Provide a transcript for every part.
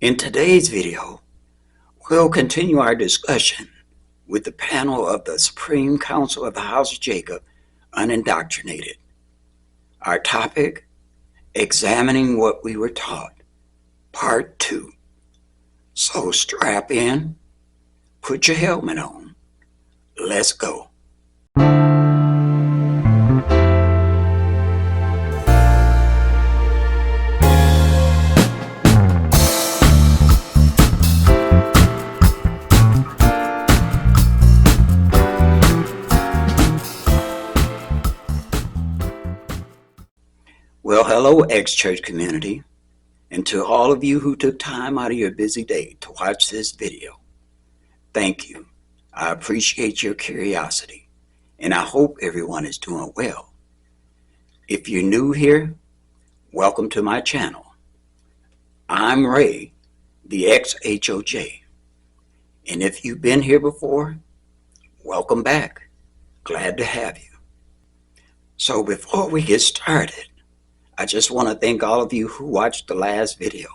In today's video, we'll continue our discussion with the panel of the Supreme Council of the House of Jacob, Unindoctrinated. Our topic, Examining What We Were Taught, Part 2. So strap in, put your helmet on, let's go. Well, hello, Ex-Church community, and to all of you who took time out of your busy day to watch this video. Thank you. I appreciate your curiosity, and I hope everyone is doing well. If you're new here, welcome to my channel. I'm Ray, the Ex-HOJ, and if you've been here before, welcome back. Glad to have you. So before we get started, I just want to thank all of you who watched the last video.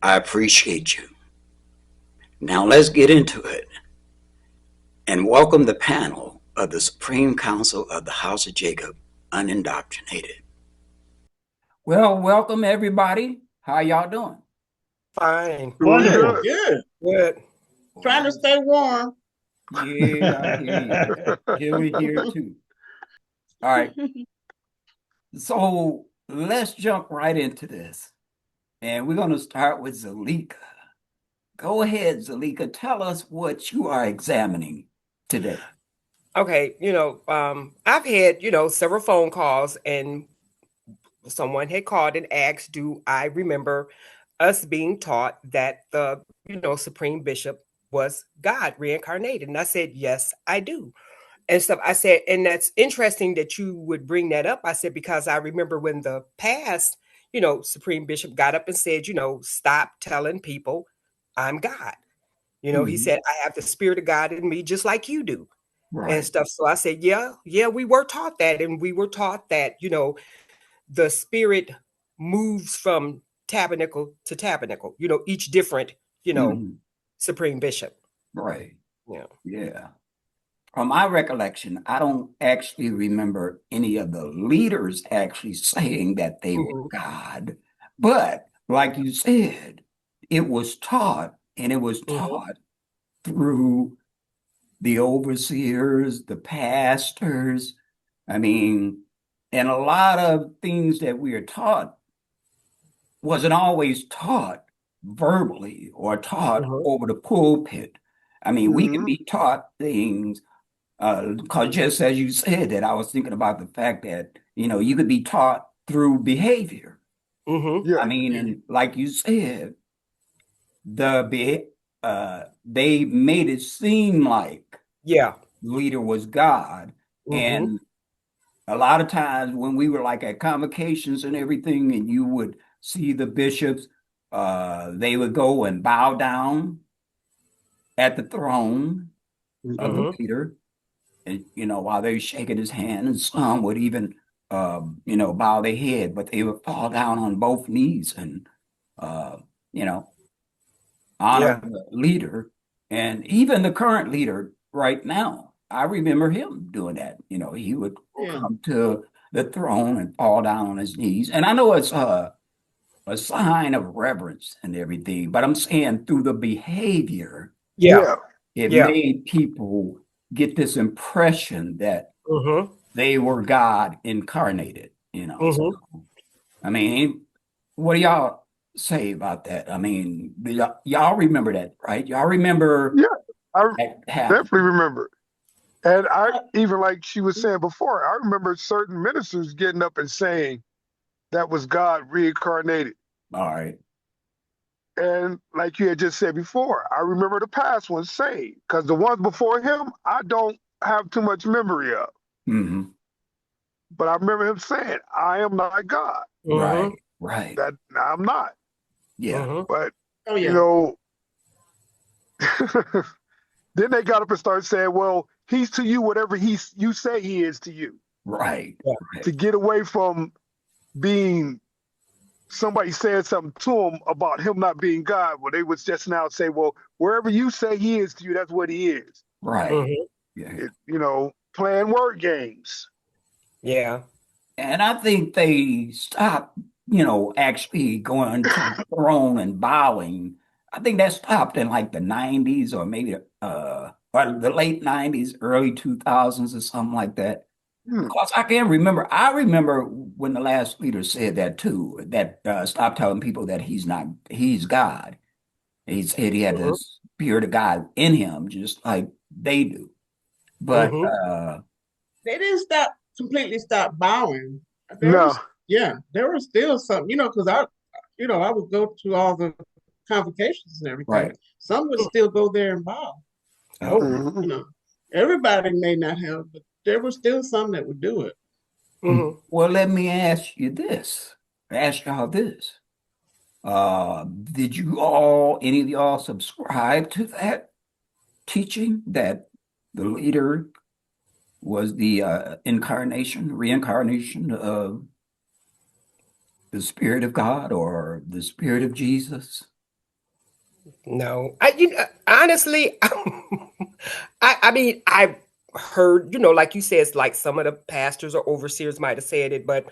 I appreciate you. Now let's get into it and welcome the panel of the Supreme Council of the House of Jacob, Unindoctrinated. Well, welcome everybody. How y'all doing? Fine. Wonderful. Good. Good. Trying to stay warm. Yeah, I hear you. Here we here too. All right. So let's jump right into this. And we're going to start with Zalika. Go ahead, Zalika. Tell us what you are examining today. Okay. I've had, several phone calls, and someone had called and asked, do I remember us being taught that the, Supreme Bishop was God reincarnated? And I said, yes, I do. And stuff. I said, and that's interesting that you would bring that up. I said, because I remember when the past, Supreme Bishop got up and said, stop telling people I'm God. He said, I have the Spirit of God in me, just like you do. Right. And stuff. So I said, yeah, we were taught that. And we were taught that, the Spirit moves from tabernacle to tabernacle, each different, Supreme Bishop. Right. Yeah. Yeah. From my recollection, I don't actually remember any of the leaders actually saying that they were God. But like you said, it was taught, and it was taught through the overseers, the pastors. I mean, and a lot of things that we are taught wasn't always taught verbally or taught over the pulpit. I mean, we can be taught things. Because just as you said that, I was thinking about the fact that, you could be taught through behavior. Yeah. I mean, and like you said, they made it seem like the leader was God. And a lot of times when we were like at convocations and everything, and you would see the bishops, they would go and bow down at the throne of the leader. And, while they were shaking his hand, and some would even, bow their head, but they would fall down on both knees and, honor the leader. And even the current leader right now, I remember him doing that. He would come to the throne and fall down on his knees. And I know it's a sign of reverence and everything, but I'm saying through the behavior, it made people get this impression that they were God incarnated, So, I mean, what do y'all say about that? I mean, y'all remember that, right? Y'all remember? Yeah, I definitely remember. And I even, like she was saying before, I remember certain ministers getting up and saying that was God reincarnated. All right. And like you had just said before, I remember the past ones saying, because the ones before him, I don't have too much memory of. But I remember him saying, I am not God. Right. That I'm not. Yeah. But, then they got up and started saying, well, he's to you whatever you say he is to you. Right. To get away from being somebody said something to him about him not being God. Well, they would just now say, well, wherever you say he is to you, that's what he is. Right. Mm-hmm. Yeah. Playing word games. Yeah. And I think they stopped, actually going to the throne and bowing. I think that stopped in like the 90s or maybe or the late 90s, early 2000s or something like that. Because I can't remember. I remember when the last leader said that too, that stop telling people that he's God. He said he had the spirit of God in him, just like they do. But Mm-hmm. They didn't completely stop bowing. No. There was still some, because I would go to all the convocations and everything. right. Some would still go there and bow. Oh. Mhm. Everybody may not have, but there were still some that would do it. Mm-hmm. Well, let me ask you this. Ask y'all this. Did any of y'all subscribe to that teaching that the leader was the reincarnation of the Spirit of God or the Spirit of Jesus? No, honestly, I mean, I heard, like you said, it's like some of the pastors or overseers might have said it, but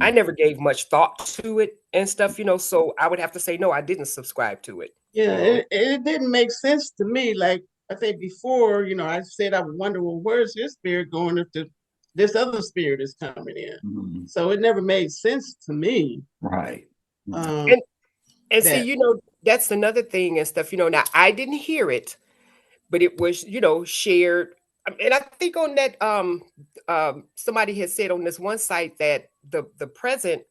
I never gave much thought to it and stuff, so I would have to say, no, I didn't subscribe to it. Yeah, it didn't make sense to me. Like I said before, I said I would wonder, well, where's his spirit going if this other spirit is coming in? Mm-hmm. So it never made sense to me. Right. And see, that's another thing and stuff, now I didn't hear it, but it was, shared. And I think on that, somebody had said on this one site that the present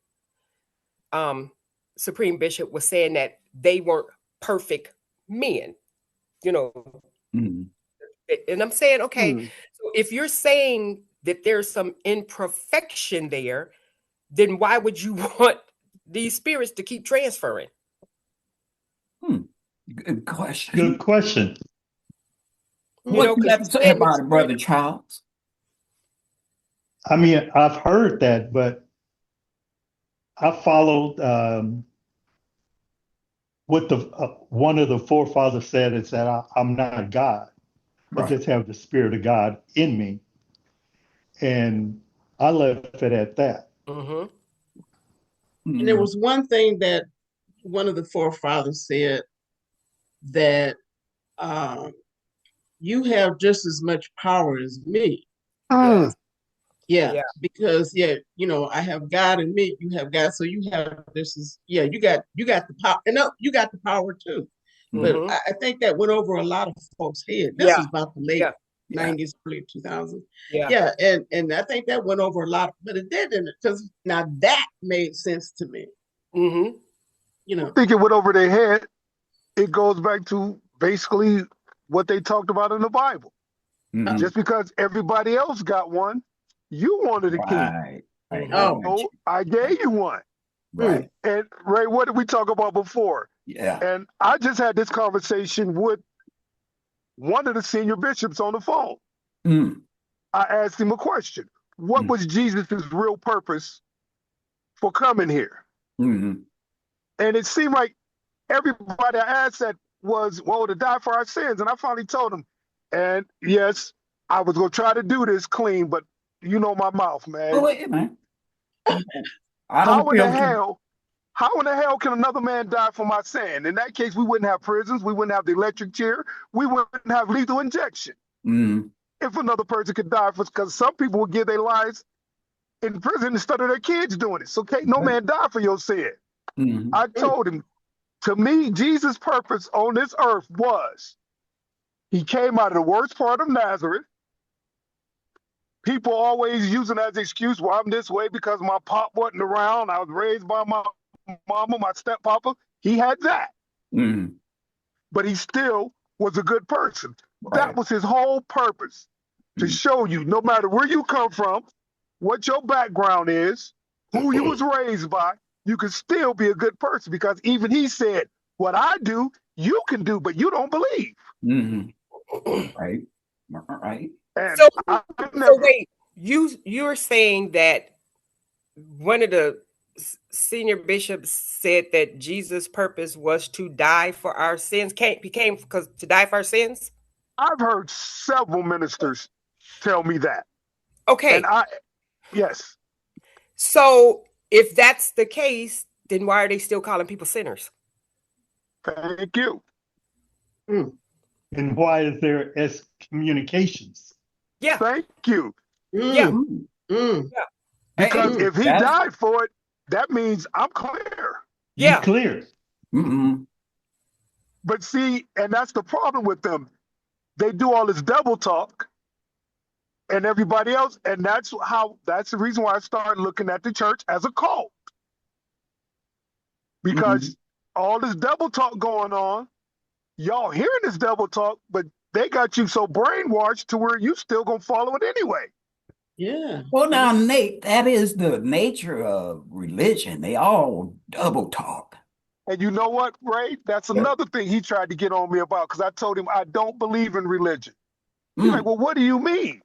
Supreme Bishop was saying that they weren't perfect men, Mm-hmm. and I'm saying, okay, Mm. so if you're saying that there's some imperfection there, then why would you want these spirits to keep transferring? Good question. Good question. What you got to say about it, Brother Charles? I mean, I've heard that, but I followed what the one of the forefathers said is that I'm not God. I just have the Spirit of God in me, and I left it at that. Mm-hmm. And there was one thing that one of the forefathers said, that you have just as much power as me. Yes. Yeah, because I have God in me, you have God, so you have you got the power, and you got the power too. But Mm-hmm. I think that went over a lot of folks' head. This Yeah. was about the late Yeah. 90s, early 2000s. Yeah. And I think that went over a lot, but it didn't, because now that made sense to me. Mm-hmm. I think it went over their head. It goes back to basically what they talked about in the Bible. Mhm. Just because everybody else got one, you wanted a king. Right. Oh. So I gave you one. Right. And Ray, what did we talk about before? Yeah. And I just had this conversation with one of the senior bishops on the phone. Mm. I asked him a question. What was Jesus' real purpose for coming here? Mm-hmm. And it seemed like everybody I asked that was, well, to die for our sins. And I finally told him, and yes, I was going to try to do this clean, but you know my mouth, man. Oh, wait, man. How in the hell can another man die for my sin? In that case, we wouldn't have prisons. We wouldn't have the electric chair. We wouldn't have lethal injection. Mm-hmm. If another person could die for, because some people would give their lives in prison instead of their kids doing it. So can't no man die for your sin. Mm-hmm. I told him, to me, Jesus' purpose on this earth was, he came out of the worst part of Nazareth. People always using as excuse, well, I'm this way because my pop wasn't around. I was raised by my mama, my steppapa. He had that. Mm-hmm. But he still was a good person. Right. That was his whole purpose, to show you, no matter where you come from, what your background is, who you was raised by, you can still be a good person, because even he said, what I do, you can do, but you don't believe. Mm-hmm. Right. Right. And So wait, you're saying that one of the Senior Bishop said that Jesus' purpose was to die for our sins. He came because to die for our sins. I've heard several ministers tell me that. Okay. And yes. So if that's the case, then why are they still calling people sinners? Thank you. And why is there excommunications? Yeah. Thank you. Yeah. Yeah. Because if he That's- died for it, that means I'm clear. Yeah. You clear. But see, and that's the problem with them. They do all this double talk and everybody else. And that's the reason why I started looking at the church as a cult. Because all this double talk going on, y'all hearing this double talk, but they got you so brainwashed to where you still gonna follow it anyway. Yeah. Well, now, Nate, that is the nature of religion. They all double talk. And you know what, Ray? That's another thing he tried to get on me about, because I told him I don't believe in religion. He's like, well, what do you mean?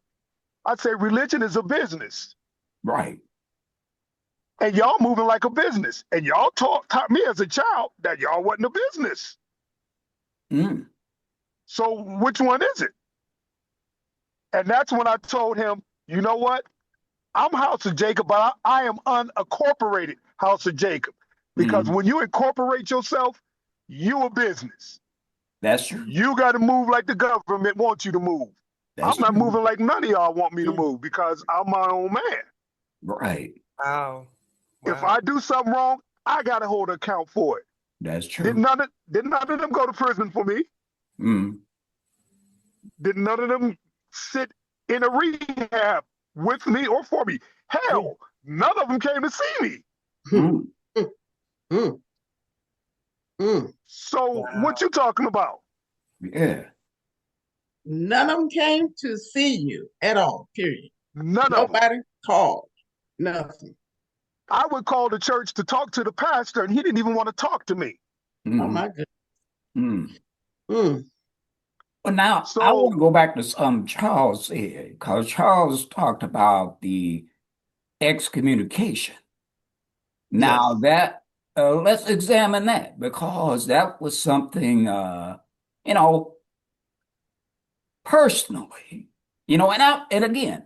I say religion is a business. Right. And y'all moving like a business. And y'all taught me as a child that y'all wasn't a business. So which one is it? And that's when I told him, you know what? I'm House of Jacob, but I am unincorporated House of Jacob. Because when you incorporate yourself, you a business. That's true. You got to move like the government wants you to move. I'm not moving like none of y'all want me to move, because I'm my own man. Right. Wow. If I do something wrong, I got to hold account for it. That's true. Did none of them go to prison for me? Did none of them sit in a rehab with me or for me? Hell, none of them came to see me. So what you talking about? Yeah. None of them came to see you at all, period. Nobody called. Nothing. I would call the church to talk to the pastor, and he didn't even want to talk to me. Oh my goodness. Well, now I want to go back to something Charles said, because Charles talked about the excommunication. Now that let's examine that, because that was something personally, and again,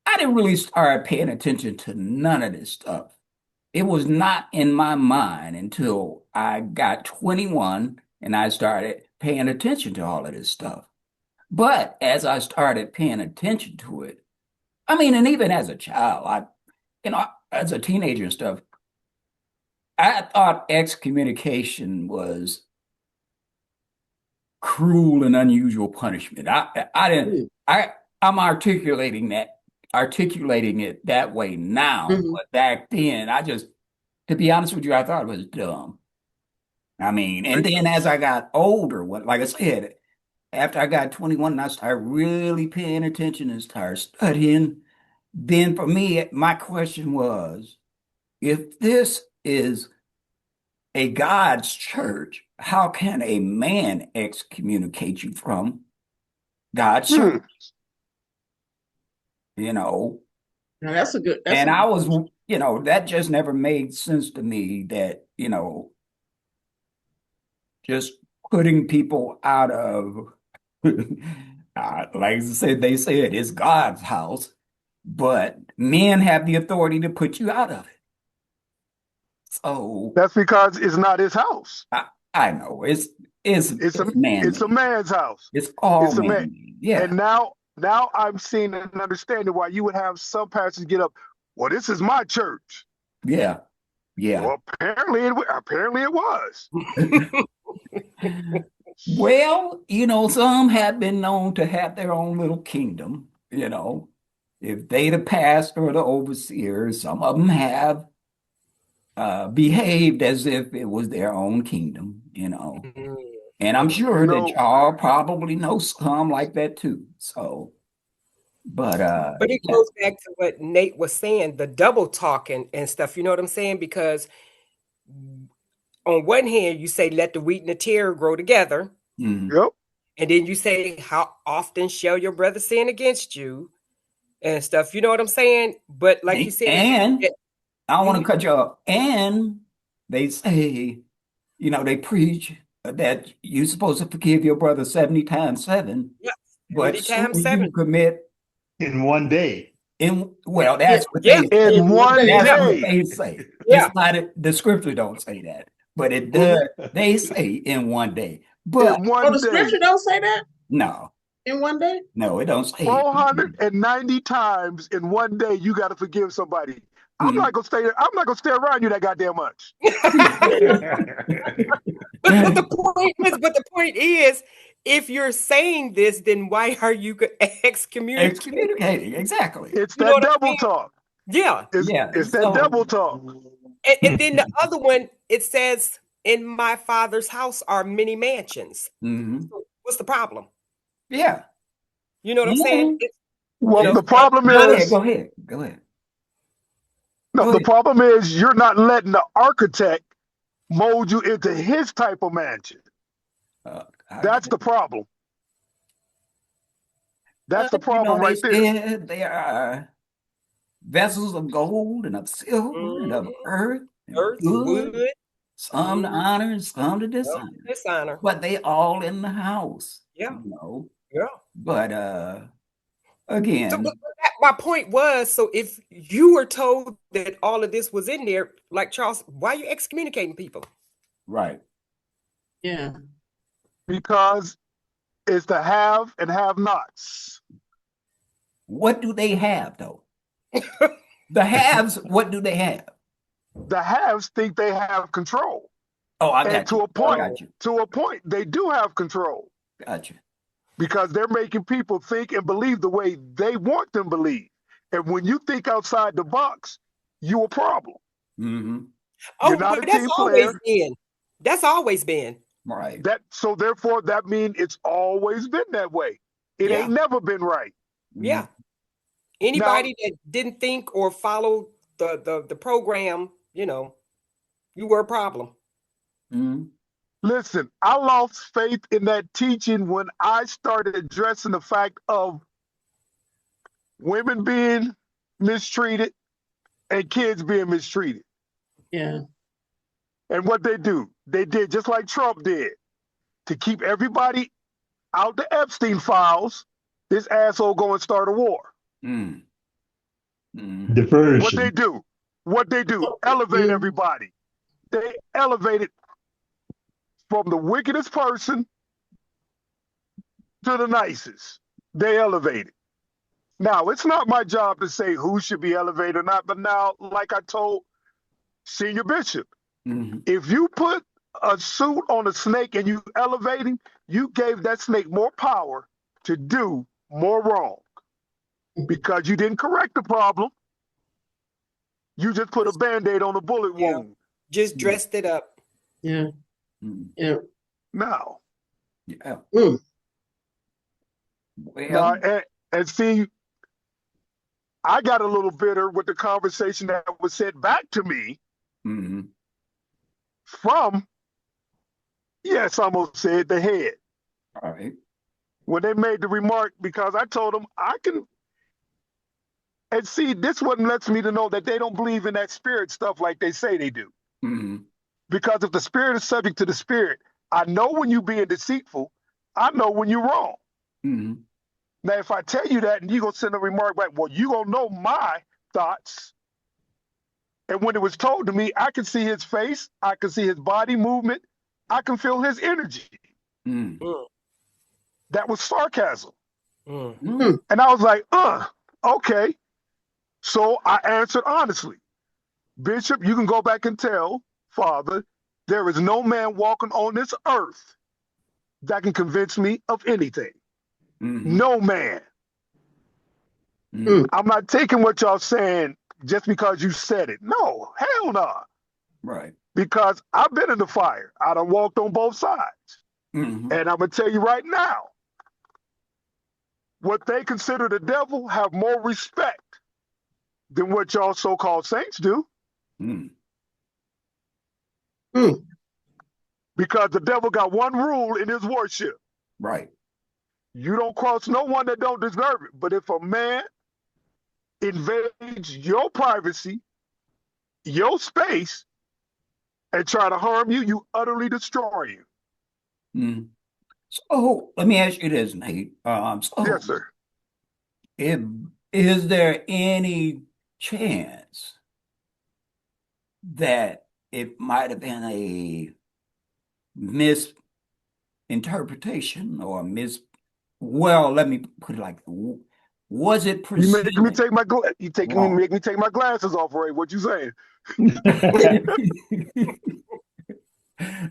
I didn't really start paying attention to none of this stuff. It was not in my mind until I got 21 and I started paying attention to all of this stuff. But as I started paying attention to it, and even as a child, as a teenager and stuff, I thought excommunication was cruel and unusual punishment. I'm articulating it that way now, but back then, to be honest with you, I thought it was dumb. And then as I got older, like I said, after I got 21 and I started really paying attention and started studying, then for me, my question was, if this is a God's church, how can a man excommunicate you from God's church? Now that's a good. I was, that just never made sense to me, that, just putting people out of, like I said, they said it's God's house, but men have the authority to put you out of it. So that's because it's not his house. I know it's a man's house. It's all man. Yeah. And now I'm seeing and understanding why you would have some pastors get up. Well, this is my church. Yeah. Well, apparently it was. Well, some have been known to have their own little kingdom. If they the pastor or the overseer, some of them have behaved as if it was their own kingdom. And I'm sure that y'all probably know some like that too. So, but it goes back to what Nate was saying, the double talking and stuff. You know what I'm saying? Because on one hand, you say, let the wheat and the tare grow together. Yep. And then you say, how often shall your brother sin against you and stuff? You know what I'm saying? But like you said, I don't want to cut you off. And they say, you know, they preach that you're supposed to forgive your brother 70 times 7. Yeah. But 70 soon times as 7. you commit in one day. well, that's what Yeah. they say. In one That's what day. they say. Yeah. It's not the scripture don't say that, but it does. They say in one day. But In Oh, one the day. scripture don't say that no, in one day. no, it don't say it. 490 times in one day you got to forgive somebody. I'm not gonna stay. I'm not gonna stay around you that goddamn much. But the point is, if you're saying this, then why are you excommunicating? Excommunicating, exactly. It's You know that what I'm devil saying? talk. Yeah. It's that devil talk. And then the other one, it says, "In my Father's house are many mansions." So what's the problem? Yeah. You know what I'm saying? Well, the But problem is Go ahead. no. The problem is you're not letting the architect mold you into his type of mansion. That's the problem. That's the problem they right there. said there are vessels of gold and of silver and of earth and earth, wood, wood, some to honor and some to dishonor. dishonor. But they all in the house. Yeah. You know. Yeah. But again. So, but my point was, so if you were told that all of this was in there, like Charles, why are you excommunicating people? Right. Yeah. Because it's the have and have nots. What do they have though? The haves, what do they have? The haves think they have control. Oh, I and got to you. a point, I got you. to a point, they do have control. Gotcha. Because they're making people think and believe the way they want them to believe. And when you think outside the box, you a problem. You're not a team player. That's always been. Right. So therefore, that means it's always been that way. It ain't never been right. Yeah. Anybody that didn't think or follow the program, you know, you were a problem. Listen, I lost faith in that teaching when I started addressing the fact of women being mistreated and kids being mistreated. Yeah. And what they did just like Trump did to keep everybody out the Epstein files. This asshole go and start a war. Diversion. What they do, elevate everybody. They elevated from the wickedest person to the nicest. They elevated. Now, it's not my job to say who should be elevated or not, but now, like I told Senior Bishop, if you put a suit on a snake and you elevating, you gave that snake more power to do more wrong because you didn't correct the problem. You just put a Band-Aid on a bullet wound. Just dressed it up. Yeah. Yeah. Now. Yeah. Now, and see, I got a little bitter with the conversation that was said back to me from, yes, I almost said the head. All right. When they made the remark, because I told them I can, and see, this one lets me to know that they don't believe in that spirit stuff like they say they do. Because if the spirit is subject to the spirit, I know when you're being deceitful, I know when you're wrong. Now, if I tell you that and you're going to send a remark back, well, you're going to know my thoughts. And when it was told to me, I can see his face. I can see his body movement. I can feel his energy. That was sarcasm. And I was like, okay. So I answered honestly. Bishop, you can go back and tell Father, there is no man walking on this earth that can convince me of anything. No man. I'm not taking what y'all saying just because you said it. No, hell no. Right. Because I've been in the fire. I done walked on both sides. And I'm going to tell you right now, what they consider the devil have more respect than what y'all so-called saints do. Because the devil got one rule in his worship. Right. You don't cross no one that don't deserve it. But if a man invades your privacy your space and try to harm you, you utterly destroy you. Mm. So let me ask you this, Nate. Yes, sir. Is there any chance that it might have been a misinterpretation or well, let me put it like, was it You making me presented? take my Wrong. make me take my glasses off, Ray. What you saying?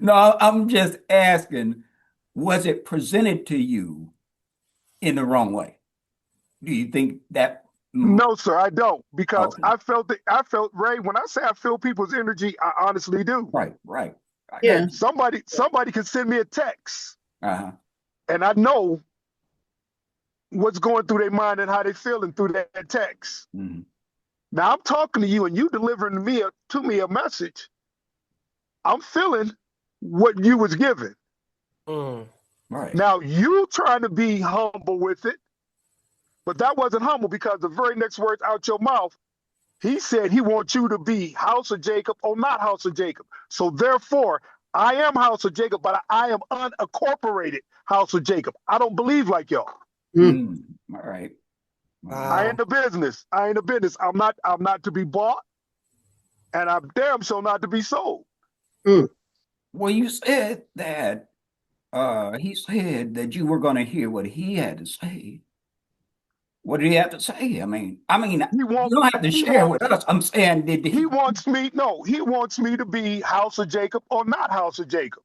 No, I'm just asking, was it presented to you in the wrong way? Do you think that? No, sir, I don't, because Okay, I felt it. I felt, Ray. When I say I feel people's energy, I honestly do. right. I got Yeah. you. Somebody can send me a text, Uh-huh. and I know what's going through their mind and how they feeling through that text. Mhm. Now I'm talking to you, and you delivering to me a message. I'm feeling what you was given. Mm. Right. Now you trying to be humble with it, but that wasn't humble, because the very next words out your mouth, he said he wants you to be House of Jacob or not House of Jacob. So therefore, I am House of Jacob, but I am unincorporated House of Jacob. I don't believe like y'all. Mm. Mm. All right. All right. I Wow. ain't the business. I ain't the business. I'm not to be bought, and I'm damn sure not to be sold. Mm. Well, you said that he said that you were going to hear what he had to say. What did he have to say? He You want don't have to he share want with us. I'm saying, did he he? wants me, no, he wants me to be House of Jacob or not House of Jacob.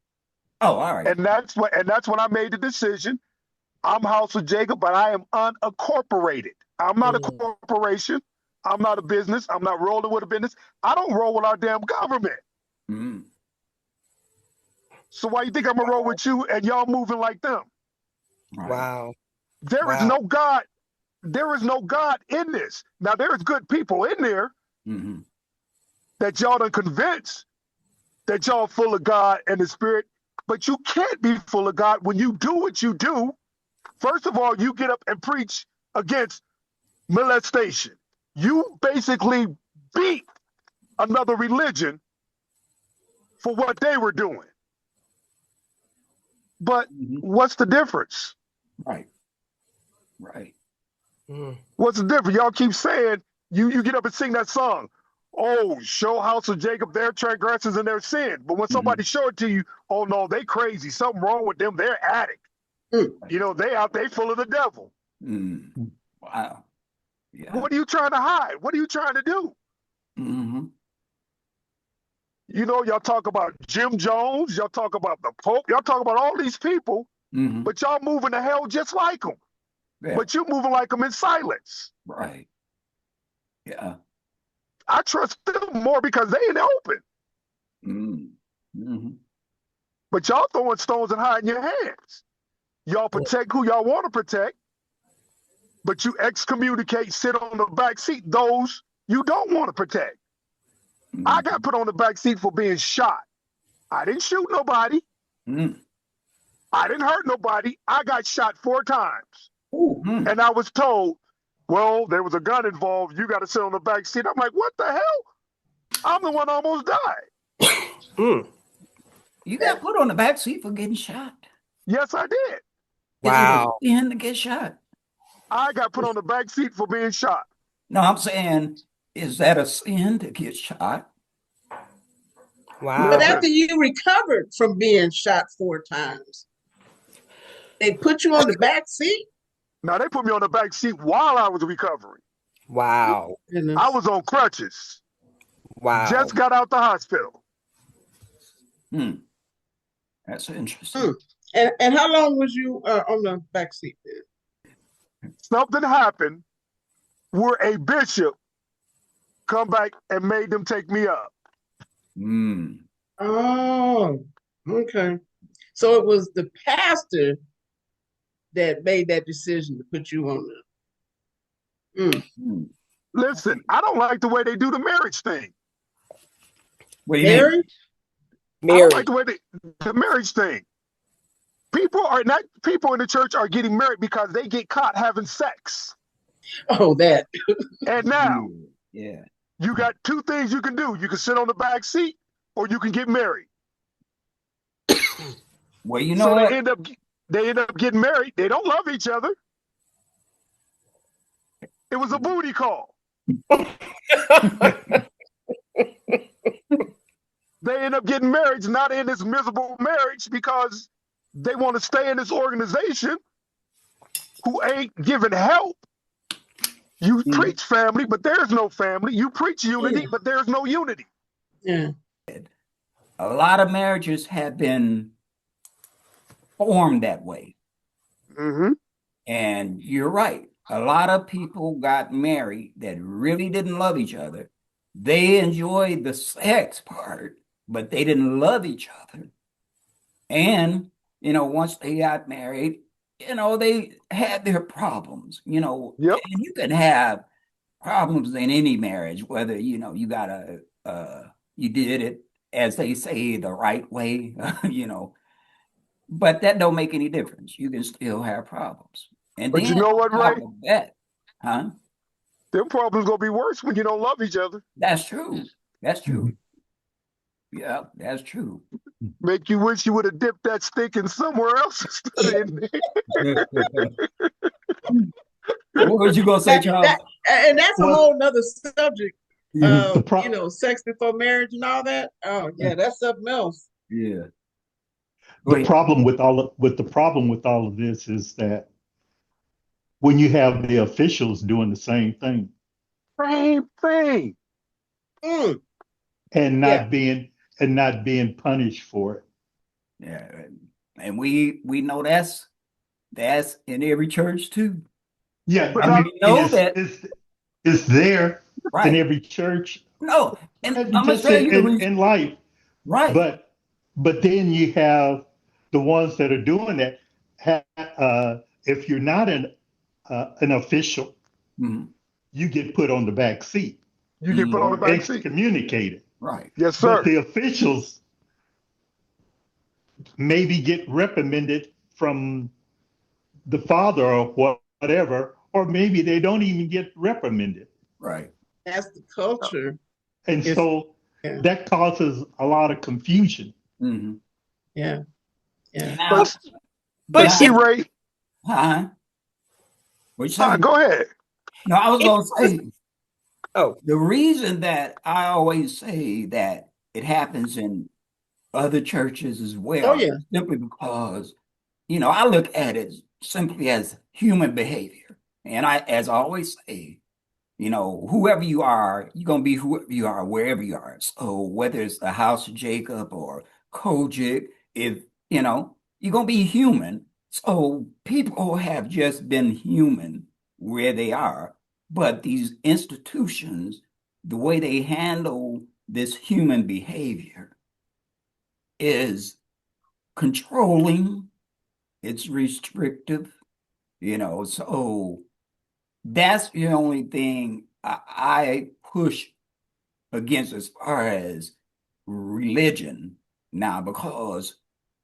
Oh, all right. And that's when I made the decision. I'm House of Jacob, but I am unincorporated. I'm not a Mm. corporation. I'm not a business. I'm not rolling with a business. I don't roll with our damn government. Mm. So why you think I'm gonna roll with you and y'all moving like them? Right. Wow. There is Wow. no God. There is no God in this. Now there is good people in there Mm-hmm. that y'all done convinced that y'all full of God and the Spirit, but you can't be full of God when you do what you do. First of all, you get up and preach against molestation. You basically beat another religion for what they were doing. But Mm-hmm. what's the difference? Right. Right. Mm. What's the difference? Y'all keep saying, you get up and sing that song. Oh, show House of Jacob their transgressions and their sin. But when Mm-hmm. somebody show it to you, oh no, they crazy. Something wrong with them. They're addict. Mm. You know, they full of the devil. Mm. Wow. Yeah. What are you trying to hide? What are you trying to do? Mm-hmm. You know, y'all talk about Jim Jones, y'all talk about the Pope, y'all talk about all these people, Mm-hmm. but y'all moving to hell just like them. Yeah. But you moving like them in silence. Right. Yeah. I trust them more because they in the open. Mm-hmm. But y'all throwing stones and hiding your hands. Y'all protect who y'all want to protect, but you excommunicate, sit on the back seat those you don't want to protect. I Mm-hmm. got put on the back seat for being shot. I didn't shoot nobody. Mm-hmm. I didn't hurt nobody. I got shot 4 times. Ooh. And I was told, well, there was a gun involved. You got to sit on the back seat. I'm like, what the hell? I'm the one almost died. Mm. You got put on the back seat for getting shot. Yes, I did. Is it a Wow. sin to get shot? I got put on the back seat for being shot. No, I'm saying, is that a sin to get shot? But Wow. after Listen, you recovered from being shot 4 times, they put you on the back seat. now they put me on the back seat while I was recovering. Wow. I Goodness. was on crutches. Wow. Just got out the hospital. Hmm. That's Mm. interesting. And how long was you on the back seat then? Something happened where a bishop come back and made them take me up. Hmm. Oh, okay. So it was the pastor that made that decision to put you on the. Mm. Hmm. Listen, I don't like the way they do the marriage thing. What do you mean? Mary? I don't like Mary. the way the marriage thing. People in the church are getting married because they get caught having sex. Oh, that. And now Yeah. Yeah. You got two things you can do. You can sit on the back seat or you can get married. Well, you So know what? they end up getting married. They don't love each other. It was a booty call. They end up getting married, not in this miserable marriage because they want to stay in this organization who ain't giving help. You preach family, but there's no family. You preach unity, but there's no unity. Yeah. A lot of marriages have been formed that way. Mm-hmm. And you're right. A lot of people got married that really didn't love each other. They enjoyed the sex part, but they didn't love each other. And, once they got married, they had their problems, Yep. and you can have problems in any marriage, whether, you did it, as they say, the right way, but that don't make any difference. You can still have problems. And But then you know on what, top Ray? of that, huh? Them problems gonna be worse when you don't love each other. That's true. That's true. Yeah, that's true. Make you wish you would have dipped that stick in somewhere else instead of in there. What was you gonna say, Charles? And that's a whole nother subject. The Sex before marriage and all that. Oh yeah, that's something else. Yeah. the problem with all of this is that when you have the officials doing the same thing Same thing. Mm. and Yeah. not being punished for it. Yeah, and we know that's in every church too. Yeah, But I mean, know that, it's there right? in every church, No, and I'm gonna just tell you the reason. in life. Right. But then you have the ones that are doing that. If you're not an official, Mhm. you get put on the back seat You get put on the or back seat. excommunicated. Right. Yes, sir. But the officials maybe get reprimanded from the father or whatever, or maybe they don't even get reprimanded. Right. That's the culture. And so yeah. that causes a lot of confusion. Mm-hmm. Yeah. Yeah. Now, But see, Ray. What you saying? Go ahead. No, I was gonna say. Oh, the reason that I always say that it happens in other churches as well, Oh, yeah. simply because, I look at it simply as human behavior. And as I always say, whoever you are, you're going to be whoever you are, wherever you are. So whether it's the house of Jacob or Kojic, if, you're going to be human. So people have just been human where they are. But these institutions, the way they handle this human behavior is controlling, it's restrictive, so that's the only thing I push against as far as religion now, because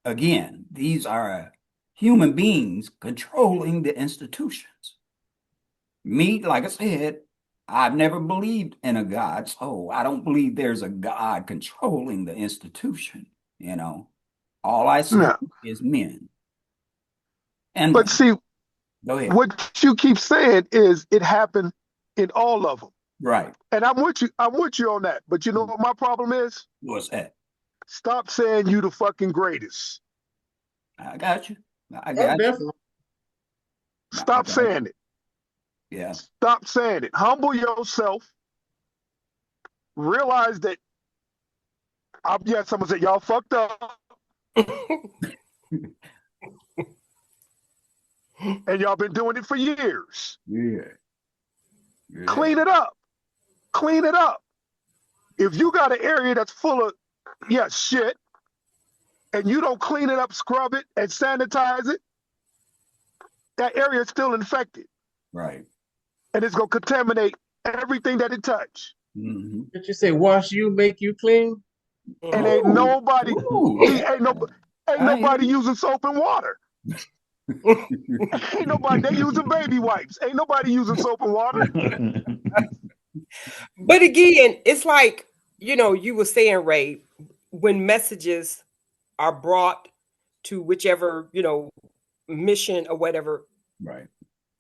again, these are human beings controlling the institutions. Me, like I said, I've never believed in a God, so I don't believe there's a God controlling the institution, All I see is men. And But see, go ahead. what you keep saying is it happened in all of them. Right. And I'm with you on that. But you know what my problem is? What's that? Stop saying you the fucking greatest. I got you. I got you. Definitely. Stop saying it. Yeah. Stop saying it. Humble yourself. Realize that someone said y'all fucked up. And y'all been doing it for years. Yeah. Clean it up. Clean it up. If you got an area that's full of shit, and you don't clean it up, scrub it, and sanitize it, that area is still infected. Right. And it's gonna contaminate everything that it touch. Mm-hmm. Did you say wash you, make you clean? And ain't nobody using soap and water. Ain't nobody, they using baby wipes. Ain't nobody using soap and water. But again, it's like, you were saying, Ray, when messages are brought to whichever, mission or whatever. Right.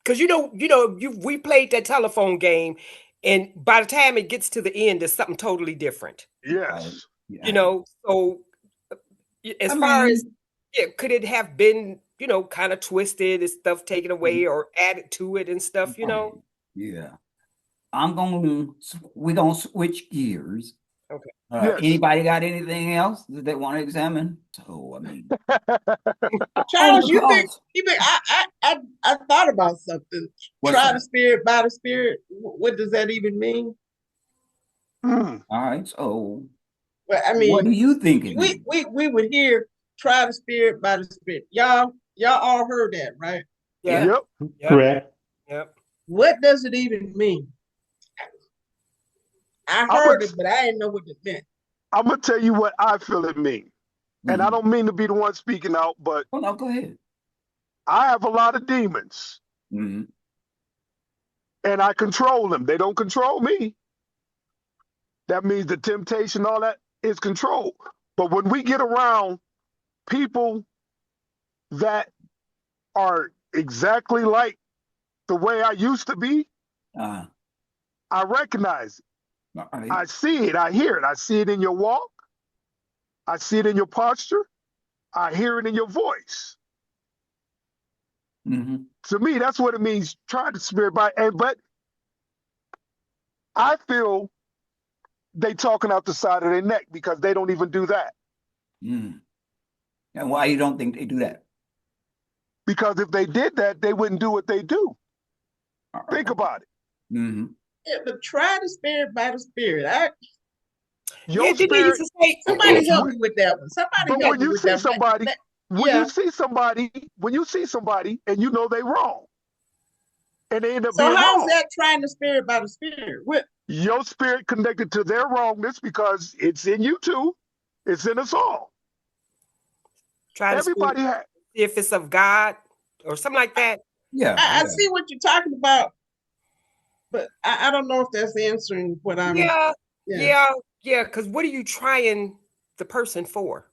Because we played that telephone game, and by the time it gets to the end, there's something totally different. Yes. So as far as could it have been, kind of twisted and stuff taken away or added to it and stuff, Yeah. We're gonna switch gears. Okay. Yes. Anybody got anything else that they want to examine? So Charles, you think I thought about something. Try the spirit by the spirit. What does that even mean? All right. So well, I mean, what do you think it means? We would hear try the spirit by the spirit. Y'all all heard that, right? Yeah. Yep. Correct. Yep. What does it even mean? I heard it, but I didn't know what it meant. I'm gonna tell you what I feel it means. And I don't mean to be the one speaking out, but no, go ahead. I have a lot of demons. And I control them. They don't control me. That means the temptation, all that is controlled. But when we get around people that are exactly like the way I used to be, I recognize it. I see it. I hear it. I see it in your walk. I see it in your posture. I hear it in your voice. To me, that's what it means, try the spirit by. But I feel they talking out the side of their neck because they don't even do that. And why you don't think they do that? Because if they did that, they wouldn't do what they do. Think about it. Yeah, but try the spirit by the spirit. Your spirit. Somebody help me with that one. Somebody help me with that one. When you see somebody and you know they wrong, and they end up being wrong. So how's that trying the spirit by the spirit? Your spirit connected to their wrongness because it's in you too. It's in us all. Everybody has. If it's of God or something like that. Yeah, I see what you're talking about, but I don't know if that's answering what I'm. Yeah. Because what are you trying the person for?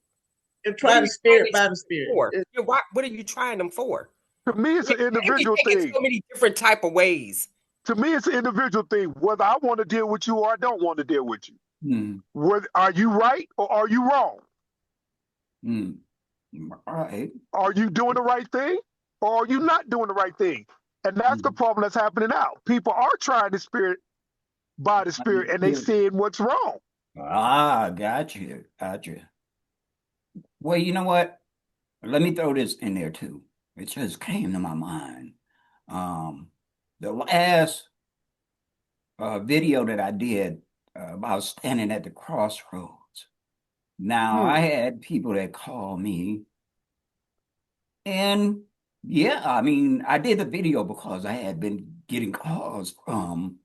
And try the spirit by the spirit. What are you trying them for? To me, it's an individual thing. So many different type of ways. To me, it's an individual thing. Whether I want to deal with you or I don't want to deal with you. Whether are you right or are you wrong? All right. Are you doing the right thing or are you not doing the right thing? And that's the problem that's happening now. People are trying the spirit by the spirit and they seeing what's wrong. Got you. Well, you know what? Let me throw this in there too. It just came to my mind. The last video that I did about standing at the crossroads. Now, I had people that called me. And I mean, I did the video because I had been getting calls from,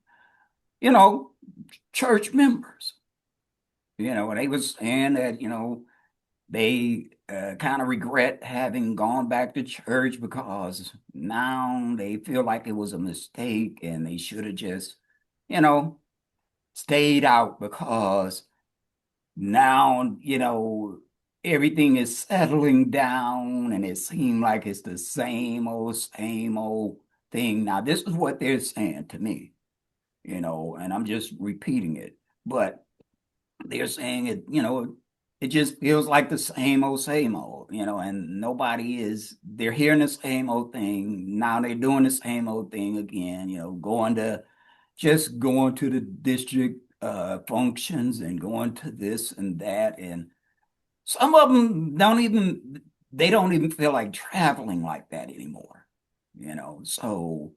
church members. And they was saying that, they kind of regret having gone back to church because now they feel like it was a mistake and they should have just, stayed out because now, everything is settling down and it seemed like it's the same old thing. Now, this is what they're saying to me, and I'm just repeating it. But they're saying it, it just feels like the same old, and they're hearing the same old thing. Now they're doing the same old thing again, going to the district functions and going to this and that. And some of them don't even feel like traveling like that anymore, So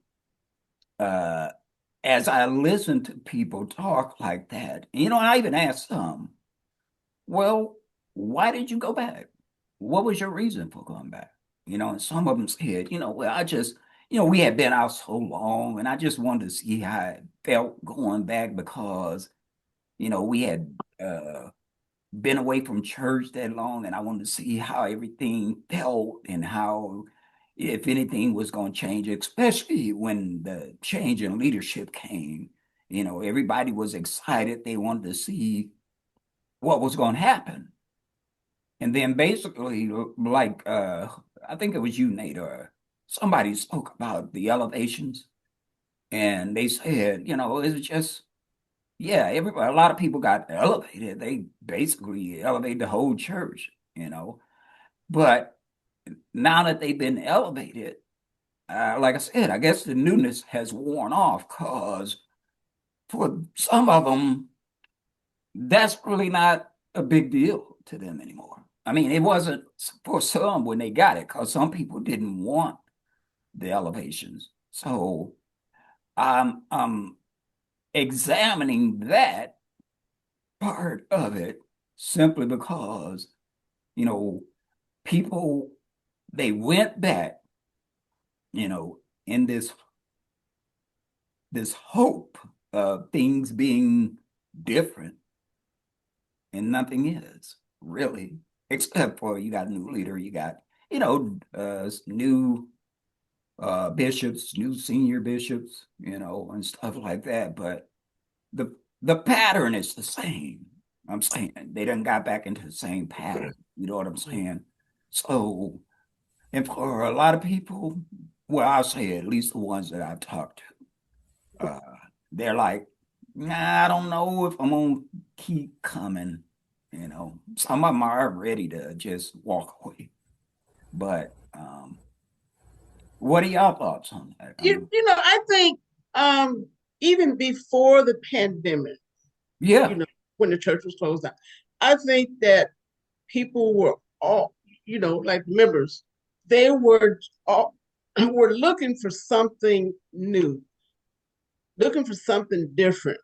as I listen to people talk like that, and I even asked some, well, why did you go back? What was your reason for going back? And some of them said, well, I just, we had been out so long and I just wanted to see how it felt going back because, we had been away from church that long and I wanted to see how everything felt and how, if anything was going to change, especially when the change in leadership came Everybody was excited. They wanted to see what was going to happen. And then basically, like, I think it was you, Nate, or somebody spoke about the elevations. And they said, it was just, yeah, a lot of people got elevated. They basically elevated the whole church, But now that they've been elevated, like I said, I guess the newness has worn off because for some of them, that's really not a big deal to them anymore. I mean, it wasn't for some when they got it because some people didn't want the elevations. So I'm examining that part of it simply because, people, they went back, in this hope of things being different, and nothing is really, except for you got a new leader, you got, new bishops, new senior bishops, and stuff like that. But the pattern is the same. I'm saying they done got back into the same pattern. You know what I'm saying? So, and for a lot of people, well, I'll say at least the ones that I've talked to, they're like, nah, I don't know if I'm gonna keep coming. Some of them are ready to just walk away. But what are y'all thoughts on that? I think even before the pandemic, Yeah. when the church was closed down, I think that people were all, like members, they were all were looking for something new, looking for something different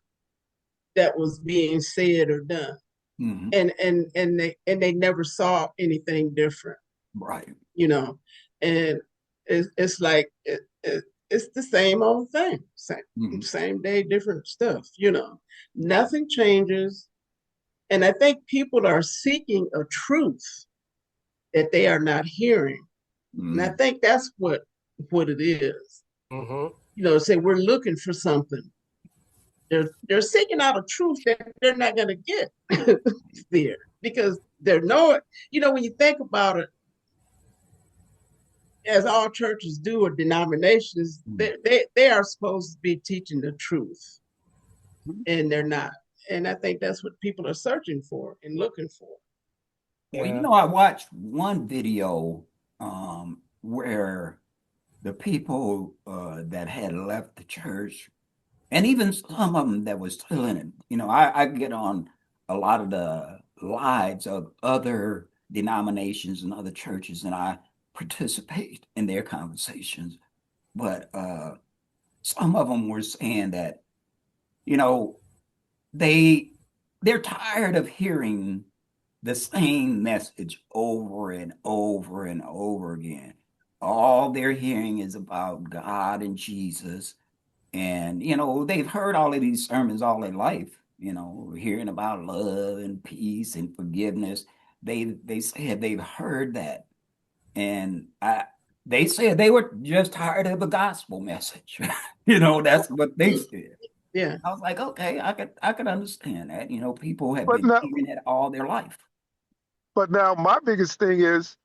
that was being said or done. Mm-hmm. And they never saw anything different. Right. And it's like it's the same old thing, same day, different stuff. Nothing changes. And I think people are seeking a truth that they are not hearing. And I think that's what it is. Say we're looking for something. They're seeking out a truth that they're not going to get there because they're knowing. When you think about it, as all churches do or denominations, they are supposed to be teaching the truth, and they're not. And I think that's what people are searching for and looking for. Well, I watched one video where the people that had left the church, and even some of them that was still in it, I get on a lot of the lives of other denominations and other churches, and I participate in their conversations. But some of them were saying that, they're tired of hearing the same message over and over and over again. All they're hearing is about God and Jesus. And, they've heard all of these sermons all their life, hearing about love and peace and forgiveness. They said they've heard that. And they said they were just tired of the gospel message. That's what they said. Yeah. I was like, okay, I could understand that. People have But been now, hearing it all their life. but now my biggest thing is,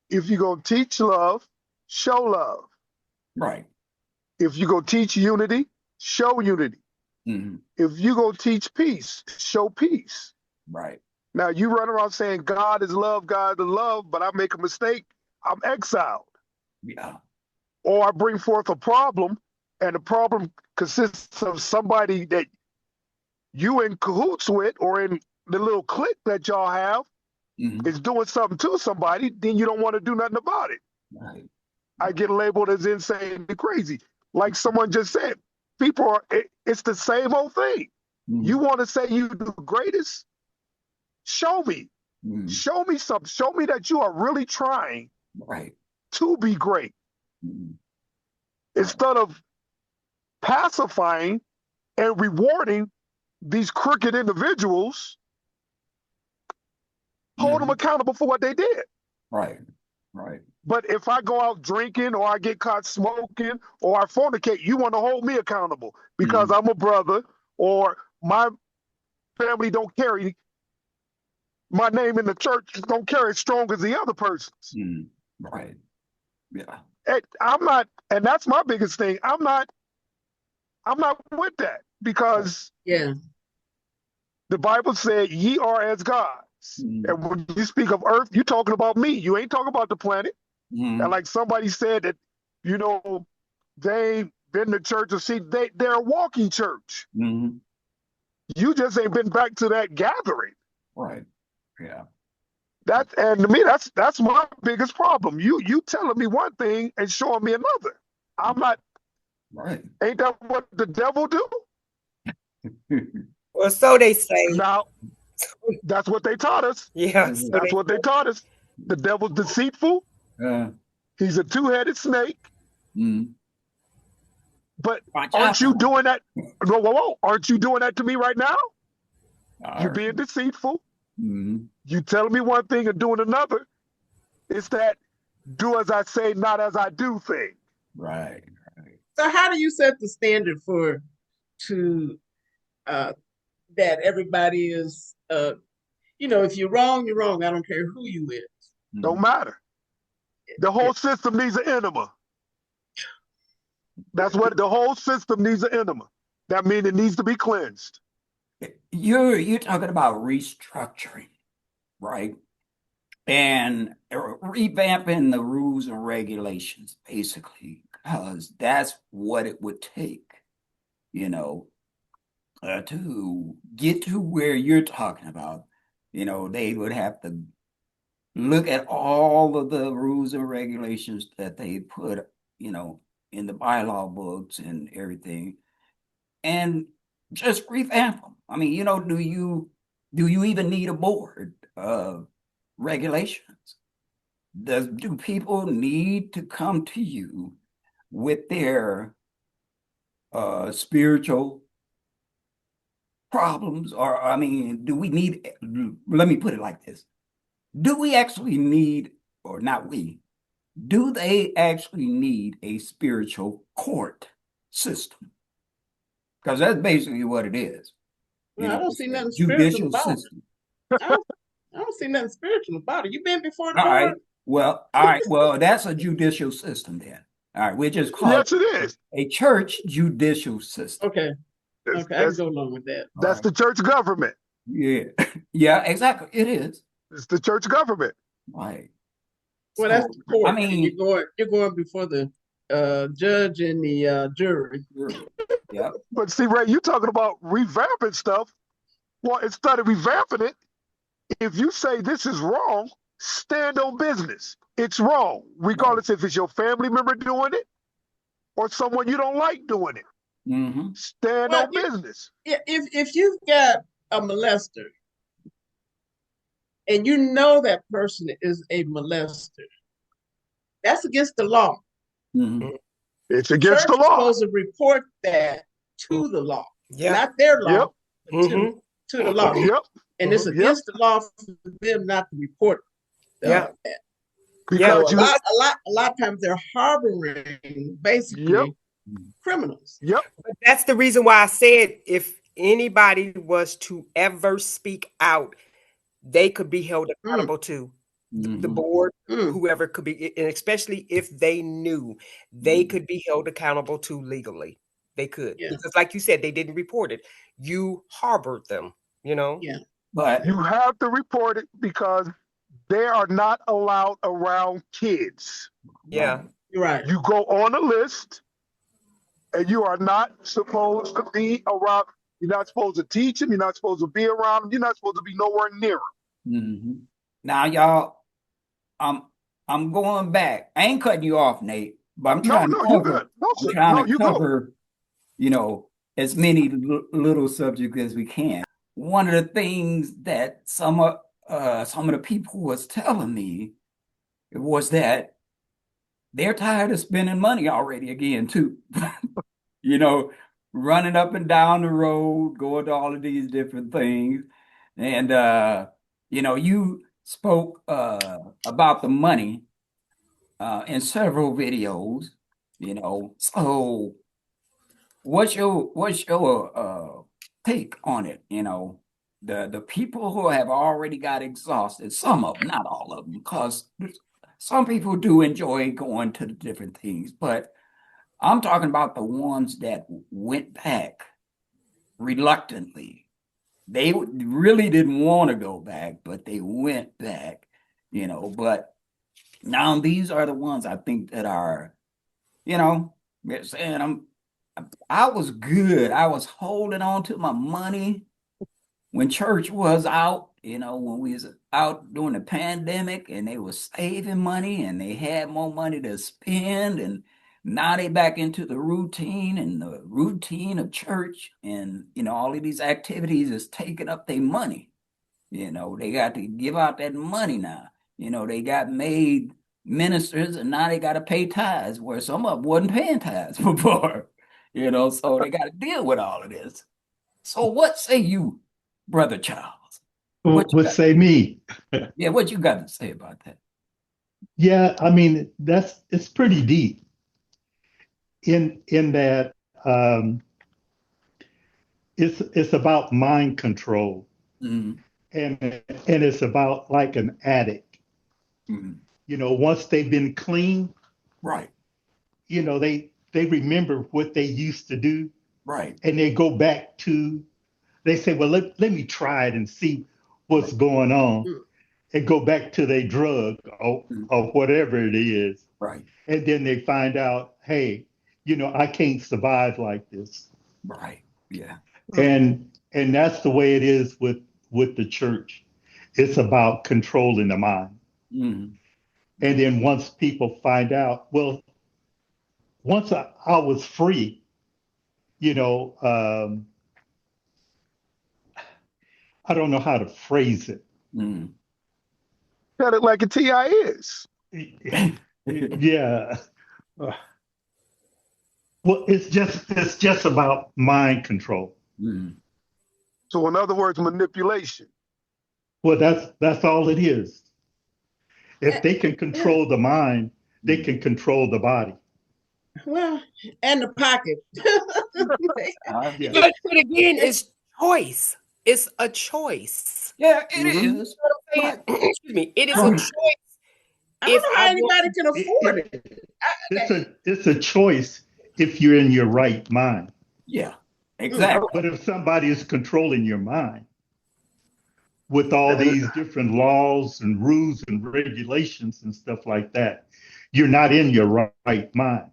if you're going to teach love, show love. Right. If you're going to teach unity, show unity. Mm-hmm. If you're going to teach peace, show peace. Right. Now, you run around saying God is love, God is love, but I make a mistake, I'm exiled. Yeah. Or I bring forth a problem, and the problem consists of somebody that you in cahoots with or in the little clique that y'all have is doing something to somebody, then you don't want to do nothing about it. Right. I get labeled as insane and crazy. Like someone just said, it's the same old thing. You want to say you the greatest? Show me. Show me something. Show me that you are really trying to be great. Instead of pacifying and rewarding these crooked individuals, hold them accountable for what they did. Right. Right. But if I go out drinking or I get caught smoking or I fornicate, you want to hold me accountable because I'm a brother or my family don't carry my name in the church, don't carry as strong as the other person's. Right. Yeah. I'm not, and that's my biggest thing. I'm not with that because Yeah. the Bible said ye are as gods. And when you speak of earth, you're talking about me. You ain't talking about the planet. And like somebody said that, you know, they ain't been to church or see, they're a walking church. You just ain't been back to that gathering. Right. Yeah. And to me, that's my biggest problem. You telling me one thing and showing me another. I'm not. Right. Ain't that what the devil do? Well, so they say. Now, that's what they taught us. Yeah. So that's what they taught us. The devil's deceitful. He's a two-headed snake. But aren't you doing that? Whoa. Aren't you doing that to me right now? You're being deceitful. You telling me one thing and doing another. It's that do as I say, not as I do thing. Right. So how do you set the standard that everybody is, if you're wrong, you're wrong. I don't care who you is. Don't matter. The whole system needs an enema. That's what the whole system needs, an enema. That means it needs to be cleansed. You're talking about restructuring, right? And revamping the rules and regulations, basically, because that's what it would take, to get to where you're talking about. They would have to look at all of the rules and regulations that they put, in the bylaw books and everything, and just revamp them. I mean, do you even need a board of regulations? Do people need to come to you with their spiritual problems? Or, I mean, do we need, let me put it like this. Do we actually need, or not we, do they actually need a spiritual court system? Because that's basically what it is. Well, I don't see nothing spiritual about it. I don't see nothing spiritual about it. You been before the board? All right. Well, that's a judicial system then. All right, we're just calling it is a church judicial system. Okay, I can go along with that. That's the church government. Yeah, exactly. It is. It's the church government. Right. Well, that's the court. I mean, you're going before the judge and the jury. Yeah. But see, Ray, you talking about revamping stuff. Well, instead of revamping it, if you say this is wrong, stand on business. It's wrong, regardless if it's your family member doing it or someone you don't like doing it. Stand on business. If you've got a molester and you know that person is a molester, that's against the law. It's against the law. Supposed to report that to the law, not their law, to the law. And it's against the law for them not to report that. Because a lot of times they're harboring basically criminals. But that's the reason why I said if anybody was to ever speak out, they could be held accountable to the board, whoever could be, and especially if they knew, they could be held accountable to legally. They could, because like you said, they didn't report it. You harbored them, But you have to report it because they are not allowed around kids. Yeah. Right. You go on a list and you are not supposed to be around. You're not supposed to teach them. You're not supposed to be around them. You're not supposed to be nowhere near them. Now, y'all, I'm going back. I ain't cutting you off, Nate, but I'm trying to cover, as many little subjects as we can. One of the things that some of the people was telling me was that they're tired of spending money already again too. Running up and down the road, going to all of these different things. And you spoke about the money in several videos, so what's your take on it? The people who have already got exhausted, some of them, not all of them, because some people do enjoy going to the different things, but I'm talking about the ones that went back reluctantly. They really didn't want to go back, but they went back, but now these are the ones I think that are, they're saying I was good. I was holding on to my money when church was out, when we was out during the pandemic and they were saving money and they had more money to spend, and now they back into the routine of church, and all of these activities is taking up their money. They got to give out that money now. They got made ministers and now they got to pay tithes where some of them wasn't paying tithes before. So they got to deal with all of this. So what say you, Brother Charles? What say me? Yeah, what you got to say about that? Yeah, I mean it's pretty deep in that it's about mind control, Mhm. and it's about like an addict. Mhm. Once they've been clean, Right, they remember what they used to do, right, and they go back to, they say, well, let me try it and see what's right. going on, Mm. and go back to their drug Mhm. or whatever it is. Right, And then they find out, hey, I can't survive like this. right. Yeah. And that's the way it is with the church. It's about controlling the mind. Mhm. And then once people find out, well, once I was free, I don't know how to phrase it. Mhm. Tell it like a TI is. Yeah. Uh, Well, it's just about mind control. Mhm. So in other words, manipulation. Well, that's all it is. If they can Yeah. control the mind, they can control the body. Well, and the pocket. Yeah. But again, it's choice. It's a choice. Yeah, it Mhm. is. Saying, But excuse me, it is go a ahead. choice I don't if know I how want anybody to. can afford It, it. it's a choice if you're in your right mind. Yeah, Mm. exactly. But if somebody is controlling your mind with all these different laws and rules and regulations and stuff like that, you're not in your right mind.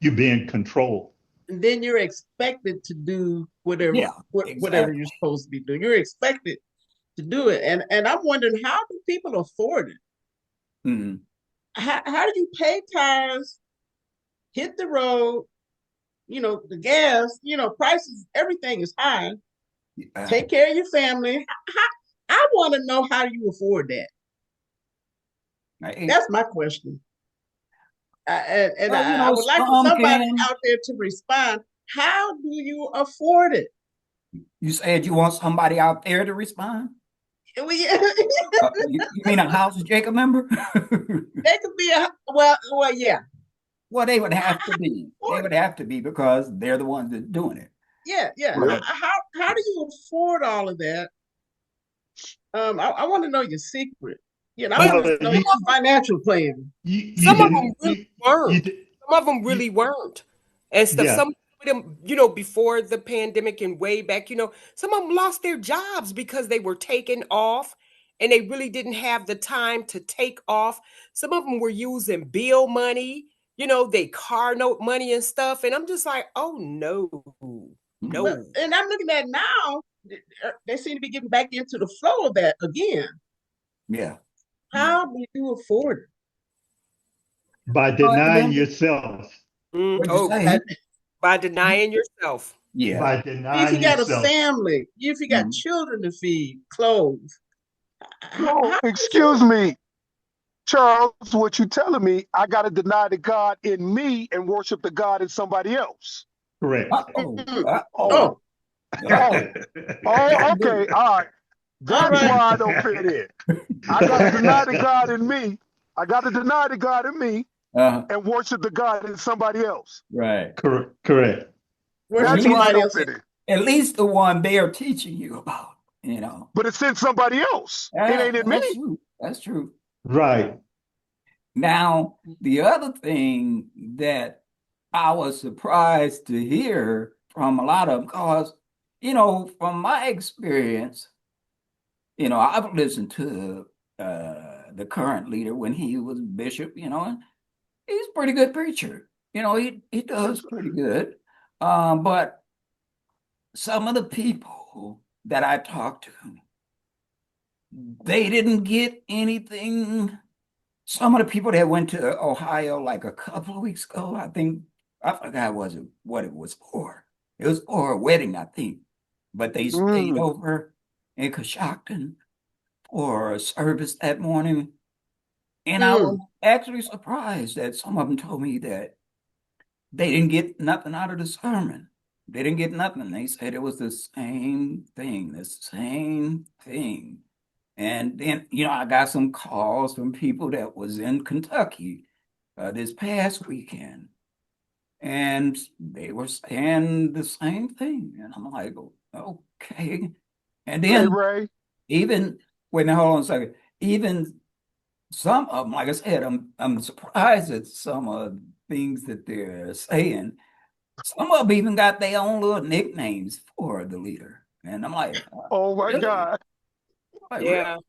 You're being controlled. And then you're expected to do whatever Yeah, whatever exactly. you're supposed to be doing. You're expected to do it. And I'm wondering, how do people afford it? Mhm. How do you pay tires, hit the road, the gas, prices, everything is high. Yeah. Take care of your family. I want to know, how do you afford that? Hey, That's my question. And well, I would like for some somebody can. out there to respond. How do you afford it? You said you want somebody out there to respond? We, You mean a House of Jacob member? they could be well, yeah. Well, they would have to How be. They afford would it? have to be because they're the ones that doing it. Yeah, yeah. Yeah. But How do you afford all of that? I want to know your secret. I But want Well, to know your financial plan. you some of them didn't really you you weren't. did Some of them you really weren't, and stuff. yeah. Some of them, before the pandemic and way back, some of them lost their jobs because they were taken off, and they really didn't have the time to take off. Some of them were using bill money, they car note money and stuff. And I'm just like, oh no, Well, no. and I'm looking at now, they seem to be getting back into the flow of that again. yeah. How do you afford it? By Well, denying evidently, yourself, what'd you Oh, say? Uh, by denying yourself. Yeah. by if you denying got a yourself. family, if you got Mhm. children to feed, clothes, No, how do you excuse afford me, Charles. What you telling me? I got to deny the God in me and worship the God in somebody else. Correct. it? Uh-oh. Mm. Uh-oh. Oh, Oh, Uh-oh. oh, Let's do okay, all right. all That's right. why I don't fit in. I got to deny the God in me. I got to deny the God in me and worship the God in somebody else. Right. Correct. Worship That's where I somebody don't else. fit in. At least the one they're teaching you about, you know. But it's in somebody else. It ain't in me. That's true. That's true. Right. Now, the other thing that I was surprised to hear from a lot of them, because, you know, from my experience, you know, I've listened to the current leader when he was bishop, you know, and he's a pretty good preacher. You know, he does pretty good. But some of the people that I talked to, they didn't get anything. Some of the people that went to Ohio like a couple of weeks ago, I forgot what it was for. It was for a wedding, I think. But they stayed over in Coshocton for a service that morning. And I was actually surprised that some of them told me that they didn't get nothing out of the sermon. They didn't get nothing. They said it was the same thing, the same thing. And then, you know, I got some calls from people that was in Kentucky this past weekend, and they were saying the same thing. And I'm like, okay. And Hey, then Ray. even, wait, now hold on a second. Even some of them, like I said, I'm surprised at some of the things that they're saying. Some of them even got their own little nicknames for the leader. And I'm like, Oh my really? God. Like, really?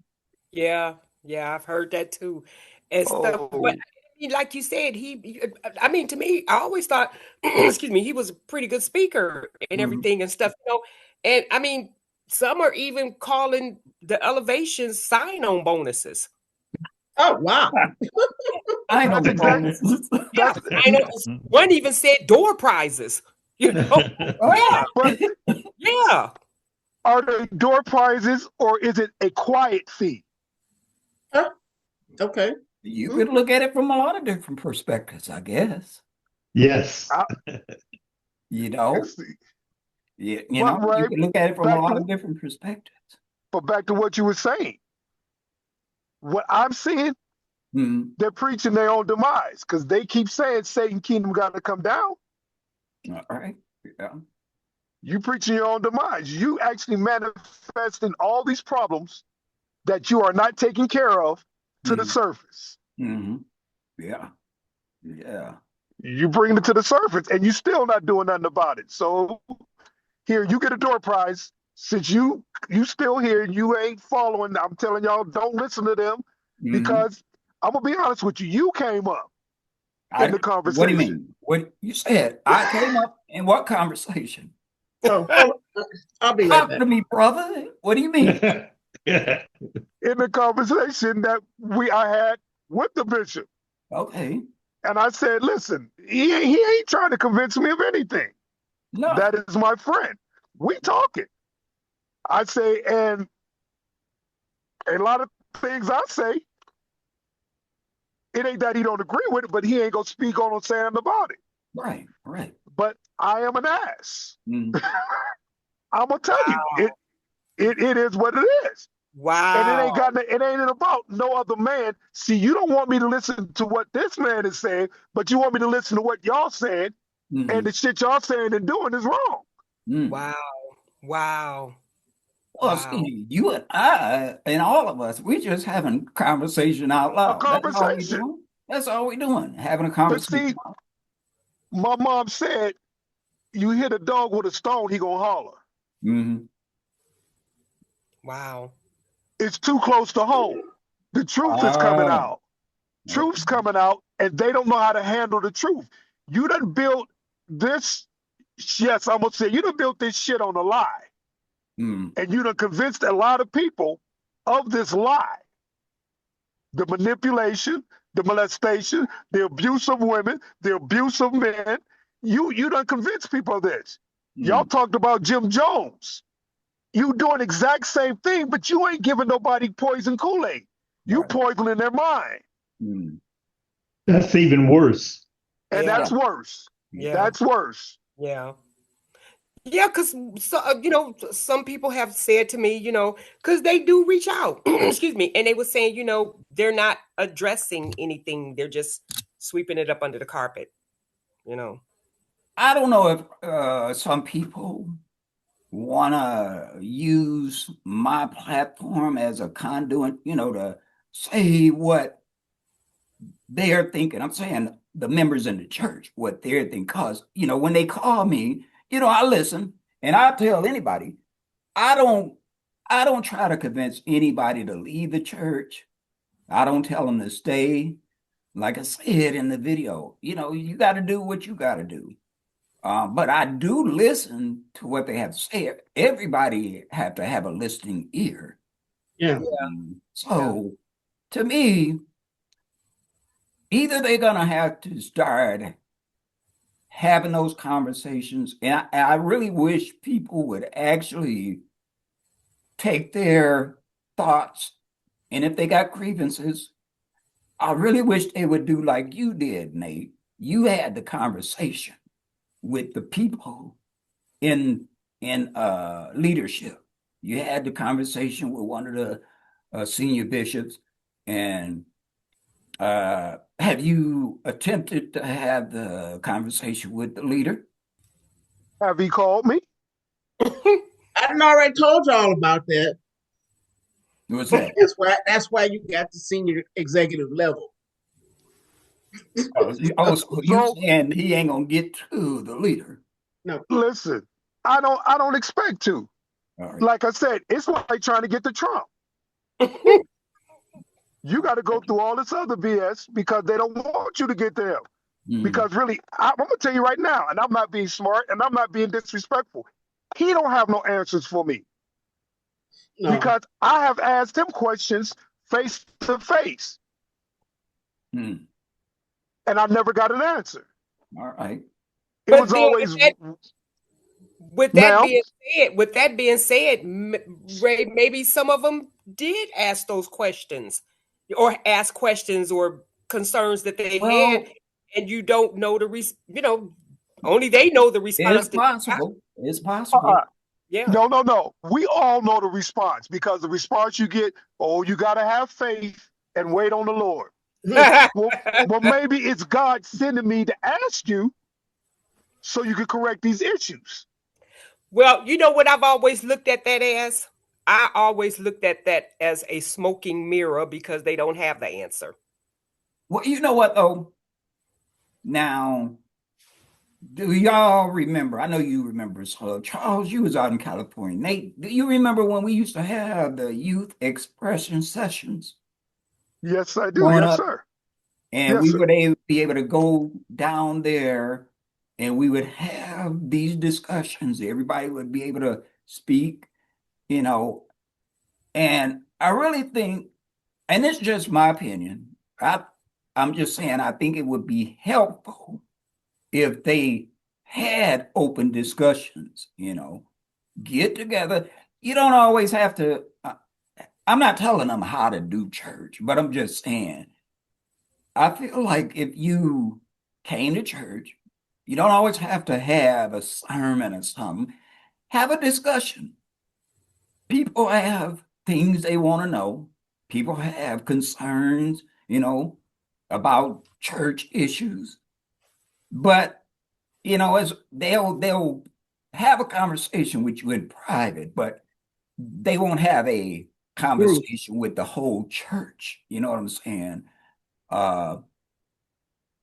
Yeah, I've heard that too, and stuff. But I mean, like you said, I mean, to me, I always thought, excuse me, he was a pretty good speaker and everything and stuff, you know. And I mean, some are even calling the elevations sign-on bonuses. Oh, wow. I know That's exactly. bonuses. That's One even said door prizes. You know, yeah, but yeah. are they door prizes or is it a quiet fee? Huh? Okay. You could look at it from a lot of different perspectives, I guess. Yes. You know, you know, Ray, you can look at it from a lot of different perspectives. but back to what you were saying. What I'm seeing, they're preaching their own demise because they keep saying Satan kingdom got to come down. All right. Yeah. You preaching your own demise. You actually manifesting all these problems that you are not taking care of to the surface. Yeah. Yeah. You bring it to the surface and you still not doing nothing about it. So here, you get a door prize. Since you still here, you ain't following. I'm telling y'all, don't listen to them because I'm gonna be honest with you. You came up in the conversation. What do you mean? What you said? I came up in what conversation? Oh, I'll be right Talk back. to me, brother. What do you mean? In the conversation that I had with the bishop. Okay. And I said, listen, he ain't trying to convince me of anything. No. That is my friend. We talking. I say, and a lot of things I say, it ain't that he don't agree with it, but he ain't gonna speak on saying about it. Right. But I am an ass. I'm gonna tell Wow. you, it is what it is. Wow. And it ain't about no other man. See, you don't want me to listen to what this man is saying, but you want me to listen to what y'all saying, and the shit y'all saying and doing is wrong. Wow. Well, see, you and I and all of us, we just having conversation out loud. A conversation. That's all we doing, having a conversation. But see, my mom said, you hit a dog with a stone, he gonna holler. Wow. It's too close to home. The truth is coming out. Truth's coming out, and they don't know how to handle the truth. You done built this, yes, I'm gonna say, you done built this shit on a lie. And you done convinced a lot of people of this lie. The manipulation, the molestation, the abuse of women, the abuse of men. You done convinced people of this. Y'all talked about Jim Jones. You doing exact same thing, but you ain't giving nobody poison Kool-Aid. You poisoning their mind. That's even worse. And that's worse. Yeah. That's worse. Yeah. Yeah, because you know, some people have said to me, you know, because they do reach out, excuse me, and they were saying, you know, they're not addressing anything. They're just sweeping it up under the carpet, you know. I don't know if some people want to use my platform as a conduit, to say what they're thinking. I'm saying the members in the church, what they're thinking. Because, when they call me, I listen and I tell anybody, I don't try to convince anybody to leave the church. I don't tell them to stay. Like I said in the video, you got to do what you got to do. But I do listen to what they have to say. Everybody have to have a listening ear. Yeah. So to me, either they're gonna have to start having those conversations, and I really wish people would actually take their thoughts, and if they got grievances, I really wish they would do like you did, Nate. You had the conversation with the people in leadership. You had the conversation with one of the senior bishops, and have you attempted to have the conversation with the leader? Have he called me? I done already told you all about that. What's that? That's why you got the senior executive level. So you saying he ain't gonna get to the leader? No. Listen, I don't expect to. Right. Like I said, it's like trying to get to Trump. You got to go through all this other BS because they don't want you to get there. Because really, I'm gonna tell you right now, and I'm not being smart and I'm not being disrespectful. He don't have no answers for me. No. Because I have asked him questions face to face. And I never got an answer. All right. It was always with that being said, Ray, maybe some of them did ask those questions or ask questions or concerns that they had, and you don't know only they know the response. It's possible. It's possible. Yeah. No. We all know the response because the response you get, you got to have faith and wait on the Lord. well, maybe it's God sending me to ask you so you can correct these issues. Well, you know what I've always looked at that as? I always looked at that as a smoking mirror because they don't have the answer. Well, you know what, though? Now, do y'all remember? I know you remember, Charles, you was out in California. Nate, do you remember when we used to have the youth expression sessions? Yes, I do. Yes, sir. And we would be able to go down there and we would have these discussions. Everybody would be able to speak, and I really think, and it's just my opinion, I'm just saying, I think it would be helpful if they had open discussions, get together. You don't always have to, I'm not telling them how to do church, but I'm just saying, I feel like if you came to church, you don't always have to have a sermon or something. Have a discussion. People have things they want to know. People have concerns, about church issues. But, as they'll have a conversation with you in private, but they won't have a conversation with the whole church. You know what I'm saying? And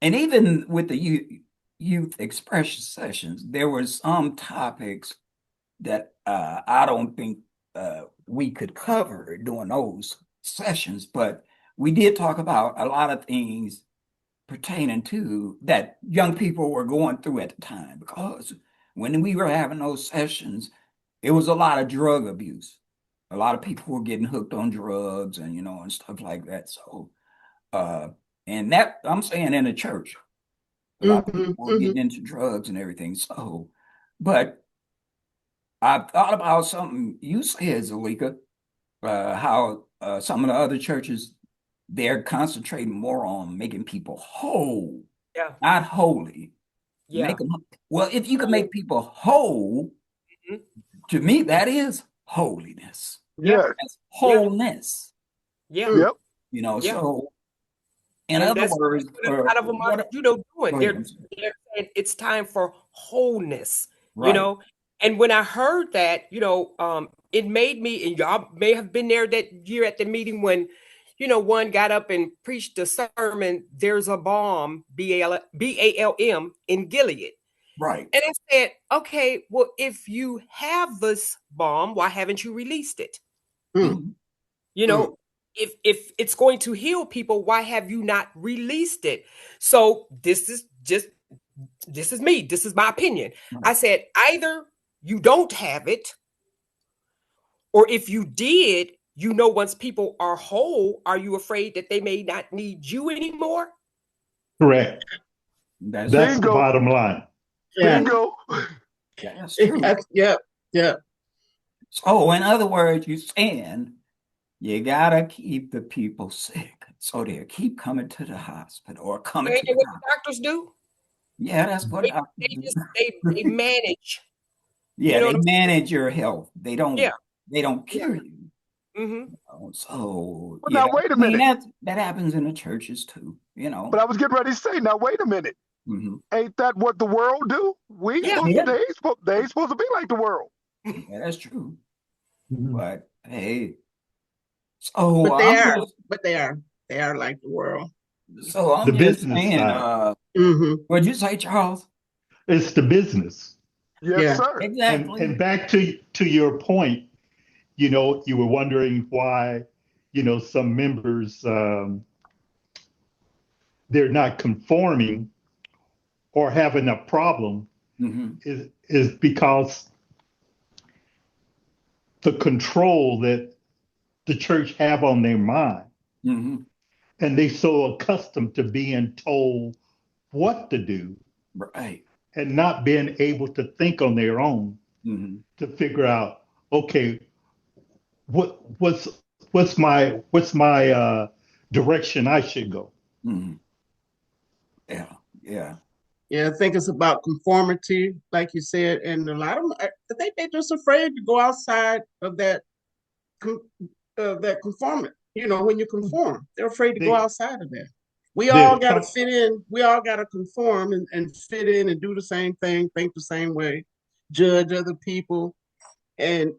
even with the youth expression sessions, there were some topics that I don't think we could cover during those sessions, but we did talk about a lot of things pertaining to that young people were going through at the time, because when we were having those sessions, it was a lot of drug abuse. A lot of people were getting hooked on drugs and, and stuff like that. So, and that I'm saying in the church, a lot of people were getting into drugs and everything. So, but I thought about something you said, Zalika, how some of the other churches, they're concentrating more on making people whole, not holy. Yeah. Well, if you can make people whole, to me, that is holiness. Yeah. That's wholeness. Yeah. Yep. So, In And other that's words, what a lot of them are, what? doing. Go They're, ahead. they're saying it's time for wholeness, Right. And when I heard that, it made me, and y'all may have been there that year at the meeting when, one got up and preached a sermon, "There's a balm, BALM, in Gilead." Right. And I said, okay, well, if you have this balm, why haven't you released it? Mm. You know, if it's going to heal people, why have you not released it? So this is me. This is my opinion. Right. I said, either you don't have it, or if you did, once people are whole, are you afraid that they may not need you anymore? Correct. That's the Bingo. bottom line. Yeah. Bingo. that's true. Yep. Yep. So, in other words, you're saying you gotta keep the people sick, so they keep coming to the hospital or coming to Ain't the that what the hospital. doctors do? Yeah, that's what They, doctors they do. just they manage. You Yeah, know they what I'm saying? manage your health. They Yeah. don't Yeah. cure you. Mm-hmm. So, But now wait a minute. that happens in the churches too, But I was getting ready to say, now wait a minute. Mm-hmm. Ain't that what the world do? Yeah. They ain't supposed to be like the world. Yeah, that's true. Mhm. But hey, so But they I'm are. just But they are. They are like the world. The business saying, side. Mm-hmm. what'd you say, Charles? It's the business. Yes, Yeah. sir. Exactly. And back to your point, you were wondering why, some members they're not conforming or having a problem Mm-hmm. is because the control that the church have on their mind, Mm-hmm. and they so accustomed to being told what to do Right. and not being able to think on their own Mm-hmm. to figure out, okay, what what's my direction I should go. Mm-hmm. Yeah. Yeah. Yeah, I think it's about conformity, like you said, and a lot of them, I think they're just afraid to go outside of that conformity. When you conform, they're afraid to go They outside of that. We all they're got to com- fit in. We all got to conform and fit in and do the same thing, think the same way, judge other people, and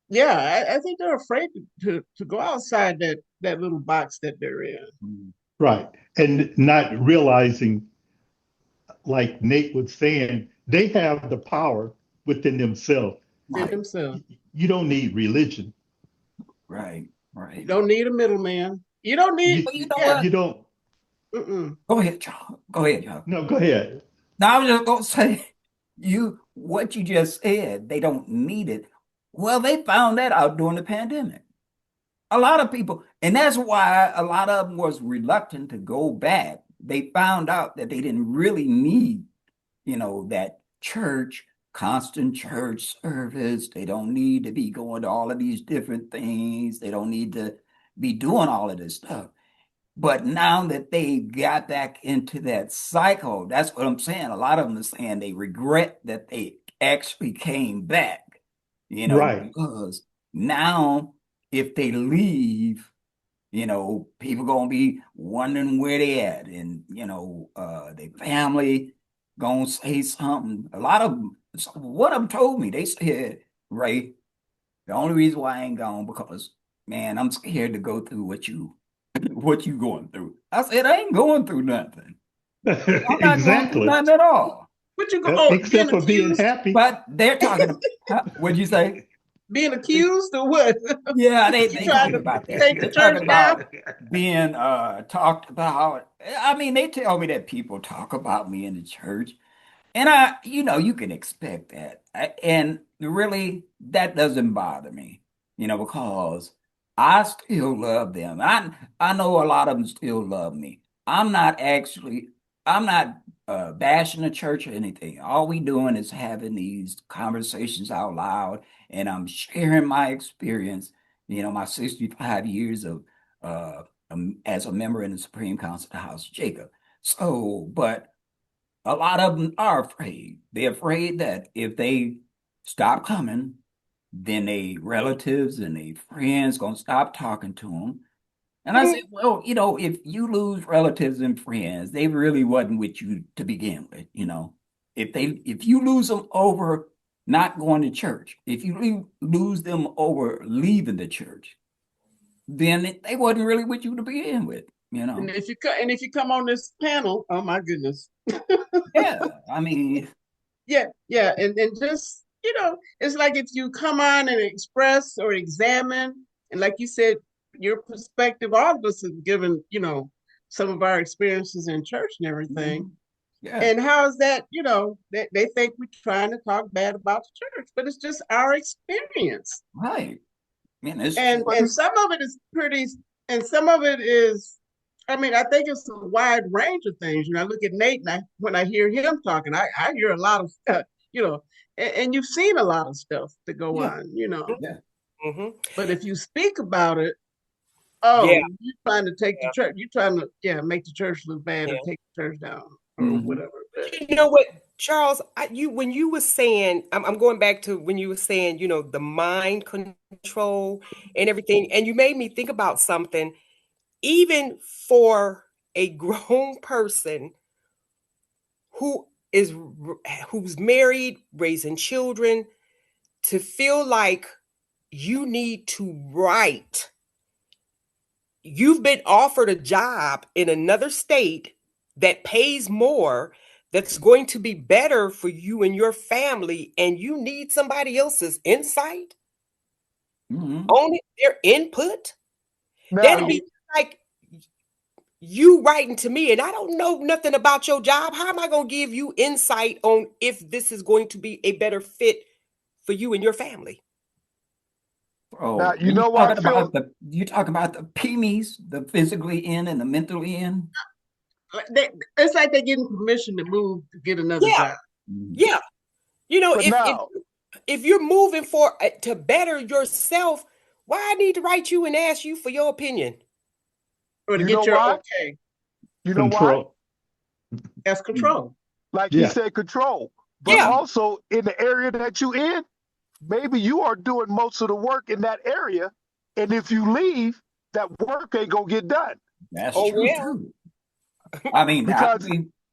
yeah, I think they're afraid to go outside that little box that they're in. Mm-hmm. right, and not realizing, like Nate was saying, they have the power within themselves. Fit Right. themselves. You don't need religion. Right. You Right. don't need a middleman. You don't need. You Well, you know Yeah. what? you don't. Mm-mm. Go ahead, Charles. Go ahead, Charles. No, go ahead. Now, I was just gonna say, what you just said, they don't need it. Well, they found that out during the pandemic. A lot of people, and that's why a lot of them was reluctant to go back. They found out that they didn't really need, that constant church service. They don't need to be going to all of these different things. They don't need to be doing all of this stuff. But now that they got back into that cycle, that's what I'm saying. A lot of them are saying they regret that they actually came back, Right. because now if they leave, people gonna be wondering where they at, and their family gonna say something. A lot of them, one of them told me, they said, Ray, the only reason why I ain't gone because, man, I'm scared to go through what you going through. I said, I ain't going through nothing. I'm not going through Exactly. nothing at all. What you go? Oh, Except for being happy. But they're talking, what'd you say? being accused or what? Yeah, You they trying talking to about that. take They're the church talking down? about being talked about. I mean, they tell me that people talk about me in the church. And you can expect that. And really, that doesn't bother me, because I still love them. I know a lot of them still love me. I'm not bashing the church or anything. All we doing is having these conversations out loud, and I'm sharing my experience, my 65 years of as a member in the Supreme Council of the House of Jacob. So, but a lot of them are afraid. They're afraid that if they stop coming, then their relatives and their friends gonna stop talking to them. And I said, well, if you lose relatives and friends, they really wasn't with you to begin with, If you lose them over not going to church, if you lose them over leaving the church, then they wasn't really with you to begin with, And if you come on this panel, oh my goodness. Yeah, I mean, Yeah, and just it's like if you come on and express or examine, and like you said, your perspective, all of us have given some of our experiences in church and everything. yeah, And how is that? They think we're trying to talk bad about the church, but it's just our experience. right. Man, it's And true. and some of it is pretty, and some of it is, I mean, I think it's a wide range of things. I look at Nate, and when I hear him talking, I hear a lot of and you've seen a lot of stuff to go Yeah. on, Yeah. Mm-hmm. But if you speak about it, Yeah. you're trying to take the church, you're trying to make the church look bad or Yeah. take the church down or whatever. But, You know what, Charles? When you were saying, I'm going back to when you were saying, the mind control and everything, and you made me think about something. Even for a grown person who who's married, raising children, to feel like you need to write. You've been offered a job in another state that pays more, that's going to be better for you and your family, and you need somebody else's insight on it, their input. Now, That'd be like you writing to me, and I don't know nothing about your job. How am I going to give you insight on if this is going to be a better fit for you and your family? now Oh, you know what I feel. you talking about the PMEs, the physically in and the mentally in? it's like they're getting permission to move to get another Yeah, job. yeah. But now, If you're moving for to better yourself, why I need to write you and ask you for your opinion? Or to you know get your why? okay. You know why? Control. That's control. Like he Yeah. said, control. But Yeah. also in the area that you in, maybe you are doing most of the work in that area, and if you leave, that work ain't gonna get done. That's Oh true well. too. I mean, Because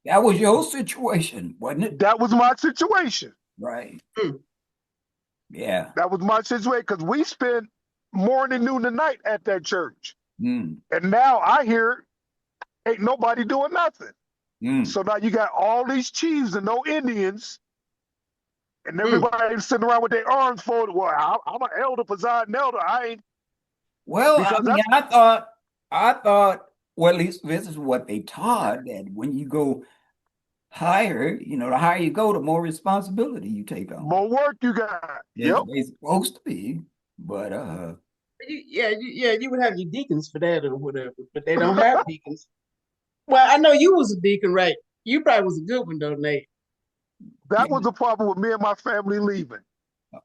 that was your situation, wasn't it? that was my situation. Right. Mm. Yeah. That was my situation because we spent morning, noon, and night at that church. Mm. And now I hear ain't nobody doing nothing. Mm. So now you got all these chiefs and no Indians, and Mm. everybody sitting around with their arms folded. Well, I'm an elder, presiding elder. I ain't. Well, I Because mean, that's I thought, well, at least this is what they taught, that when you go higher, the higher you go, the more responsibility you take on. more work you got. It's Yep. supposed to be, but You would have your deacons for that or whatever, but they don't have deacons. Well, I know you was a deacon, right? You probably was a good one, though, Nate. That was the problem with me and my family leaving.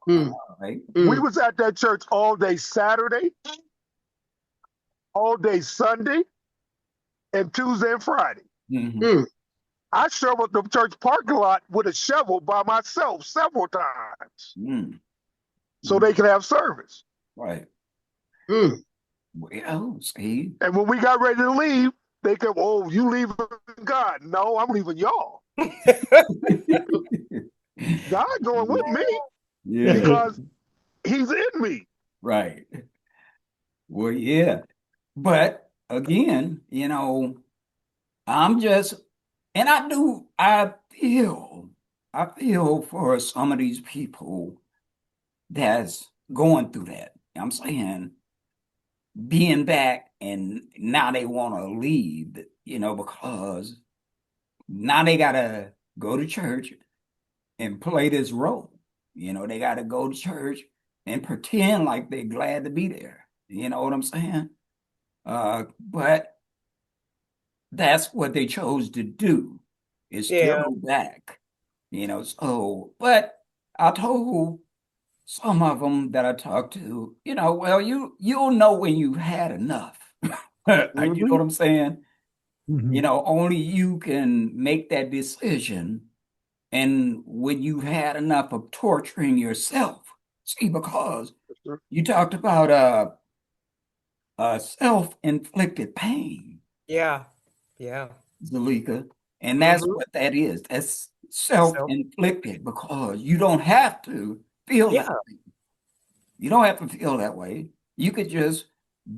Mm. right. We was at that church all day Saturday, all day Sunday, and Tuesday and Friday. Mhm. I shoveled the church parking lot with a shovel by myself several times Mm. so they could have service. Right. Mm. Well, see, And when we got ready to leave, they kept, oh, you leaving God. No, I'm leaving y'all. God going with me yeah, because he's in me. right. Well, yeah, but again, I'm just, and I feel for some of these people that's going through that. I'm saying being back and now they want to leave, because now they got to go to church and play this role. They got to go to church and pretend like they're glad to be there. You know what I'm saying? But that's what they chose to do, is to Yeah. go back. But I told some of them that I talked to, well, you'll know when you've had enough. You know what I'm saying? Only you can make that decision. And when you've had enough of torturing yourself, see, because you talked about self-inflicted pain. Yeah. Yeah. Zalika. And that's what that is. That's self-inflicted because you don't have to feel that way. You don't have to feel that way. You could just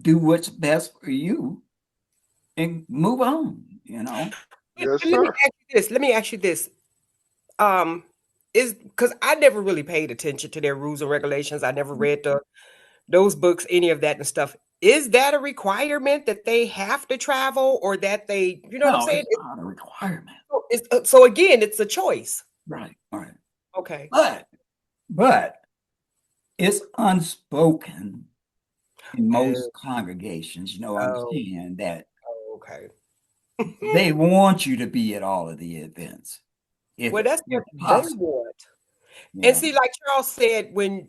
do what's best for you and move on, you know? Yes, Let me sir. ask you this. Let me ask you this. Is because I never really paid attention to their rules and regulations. I never read those books, any of that and stuff. Is that a requirement that they have to travel or that they, you know what I'm No, saying? it's not a requirement. So again, it's a choice. Right, right. Okay. But it's unspoken in most Oh, congregations, you know what I'm saying, that okay. they want you to be at all of the events Well, that's if what they possible. want. And Yeah. see, like Charles said, when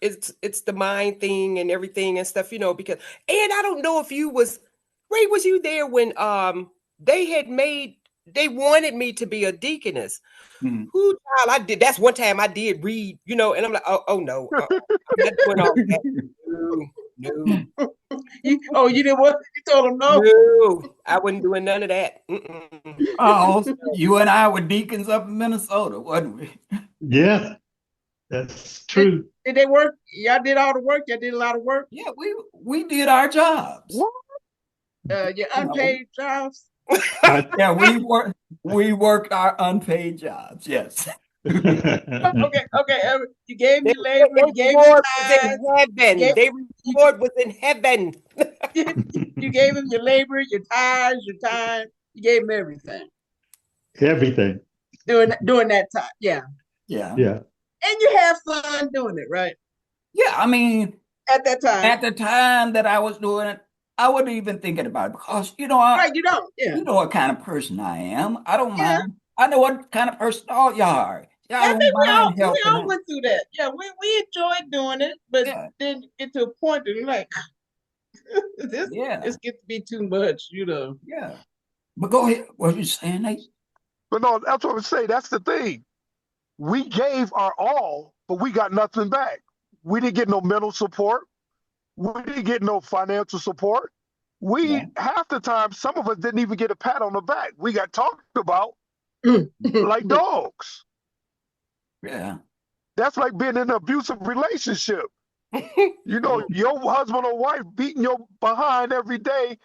it's the mind thing and everything and stuff, because and I don't know if you was Ray, was you there when they wanted me to be a deaconess. Mhm. Who child I did that's one time I did read, and I'm like, oh no, I'm not doing all that. No. You did what? You told them no? No, I wasn't doing none of that. Mm-mm. Oh, you and I were deacons up in Minnesota, wasn't we? Yeah, that's true. Did they work? Y'all did all the work. Y'all did a lot of work. Yeah, we did our jobs. What? Your You know, unpaid jobs. yeah, we worked our unpaid jobs. Yes. Okay. You gave them Their your labor. You gave them reward was your in tithes. heaven. Their reward was in heaven. You gave them your labor, your tithes, your time. You gave them everything Everything. during that time. Yeah, Yeah. Yeah. and you have fun doing it, right? Yeah, I mean, At that time, at the time that I was doing it, I wasn't even thinking about it because, right? You don't. Yeah, you know what kind of person I am. I don't yeah. mind. I know what kind of person all y'all are. Y'all I don't think mind we helping all out. went through that. Yeah, we enjoyed doing it, but Yeah, then get to a point that you're like, yeah, this gets to be too much, yeah. But go ahead. What you saying, Nate? But no, that's what I would say. That's the thing. We gave our all, but we got nothing back. We didn't get no mental support. We didn't get no financial support. Yeah. We half the time, some of us didn't even get a pat on the back. We got talked about like dogs. Yeah. That's like being in an abusive relationship. Your husband or wife beating your behind every day,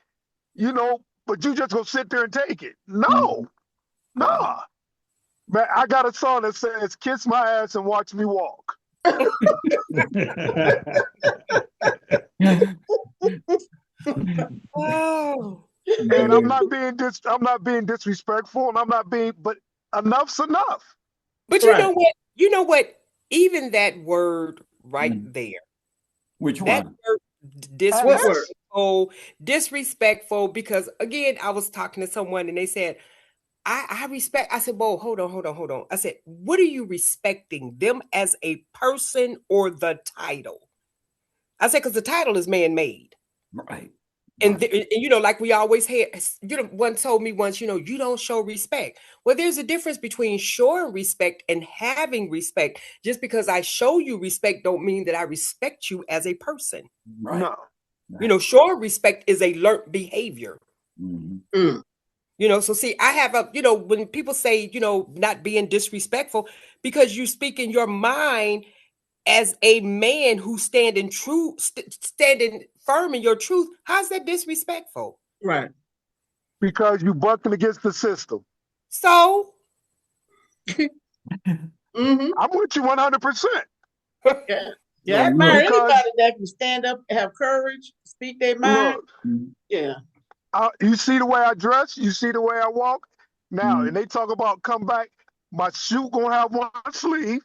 but you just gonna sit there and take it. No, Yeah. nah. Man, I got a song that says, "Kiss my ass and watch me walk." Oh. And I'm not being disrespectful, and I'm not being, but enough's enough. But you Right. know what? You know what? Even that word right there, Which that one? word What word? disrespectful, because again, I was talking to someone and they said, I respect. I said, whoa, hold on. I said, what are you respecting? Them as a person or the title? I said, because the title is man-made. Right. And, like we always had, one told me once, you don't show respect. Well, there's a difference between showing respect and having respect. Just because I show you respect don't mean that I respect you as a person. Right. No. Showing respect is a learned behavior. Mm-hmm. So see, I have when people say, not being disrespectful, because you speak in your mind as a man who's standing firm in your truth. How's that disrespectful? Right. Because you bucking against the system. So Mm-hmm. I'm with you 100%. Yeah, I admire anybody that can stand up, have courage, speak their mind. Look, yeah. You see the way I dress, you see the way I walk. Now, and they talk about come back, my shoe gonna have one sleeve.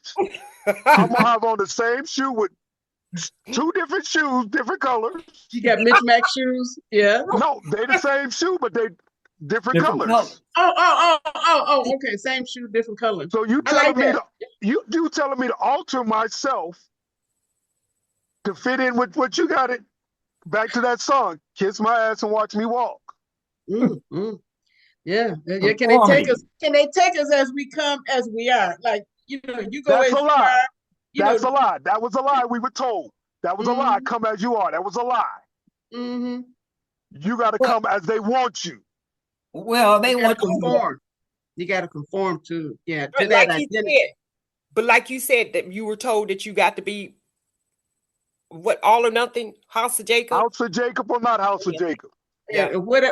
I'm gonna have on the same shoe with two different shoes, different colors. You got mismatched shoes. Yeah. No, they the same shoe, but they different colors. Oh. Okay, same shoe, different colors. So you telling me you telling me to alter myself to fit in with what you got it? Back to that song, "Kiss My Ass and Watch Me Walk." Mm-hmm. Yeah. Can they take us? Can they take us as we come, as we are? Like you go That's as a you lie. are. That's a lie. That was a lie. We were told that was a lie. Come as you are. That was a lie. Mm-hmm. You got to come as they want you. Well, they want to conform. You got to conform to to But that like identity. like you said, that you were told that you got to be what, all or nothing, House of Jacob? House of Jacob or not House of Jacob? Yeah. What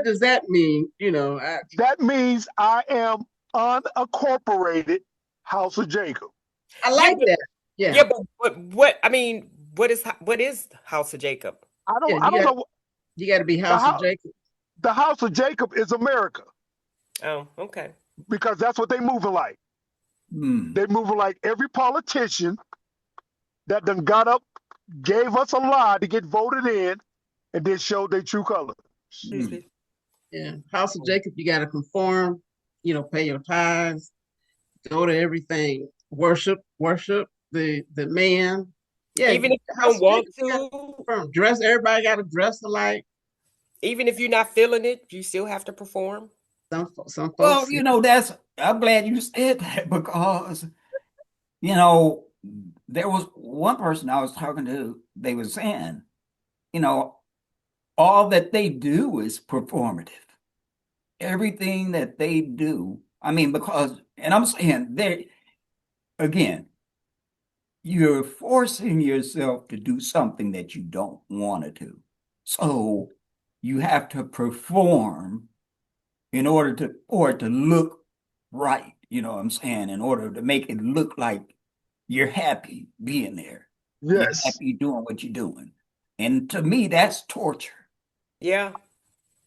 does that mean? That means I am unincorporated House of Jacob. I like that. Yeah. Yeah, but what I mean, what is House of Jacob? I don't know. You got to be House of Jacob. The House of Jacob is America. Oh, okay. Because that's what they moving like. They moving like every politician that done got up, gave us a lie to get voted in, and then showed their true colors. Yeah, House of Jacob, you got to conform, pay your tithes, go to everything, worship the man. Yeah, even if you don't want to dress, everybody got to dress alike. Even if you're not feeling it, you still have to perform. Some folks. Well, I'm glad you said that, because there was one person I was talking to. They were saying, all that they do is performative. Everything that they do, I mean, and I'm saying again, you're forcing yourself to do something that you don't want to do. So you have to perform in order for it to look right. You know what I'm saying? In order to make it look like you're happy being there. Yes. You're happy doing what you're doing. And to me, that's torture. Yeah.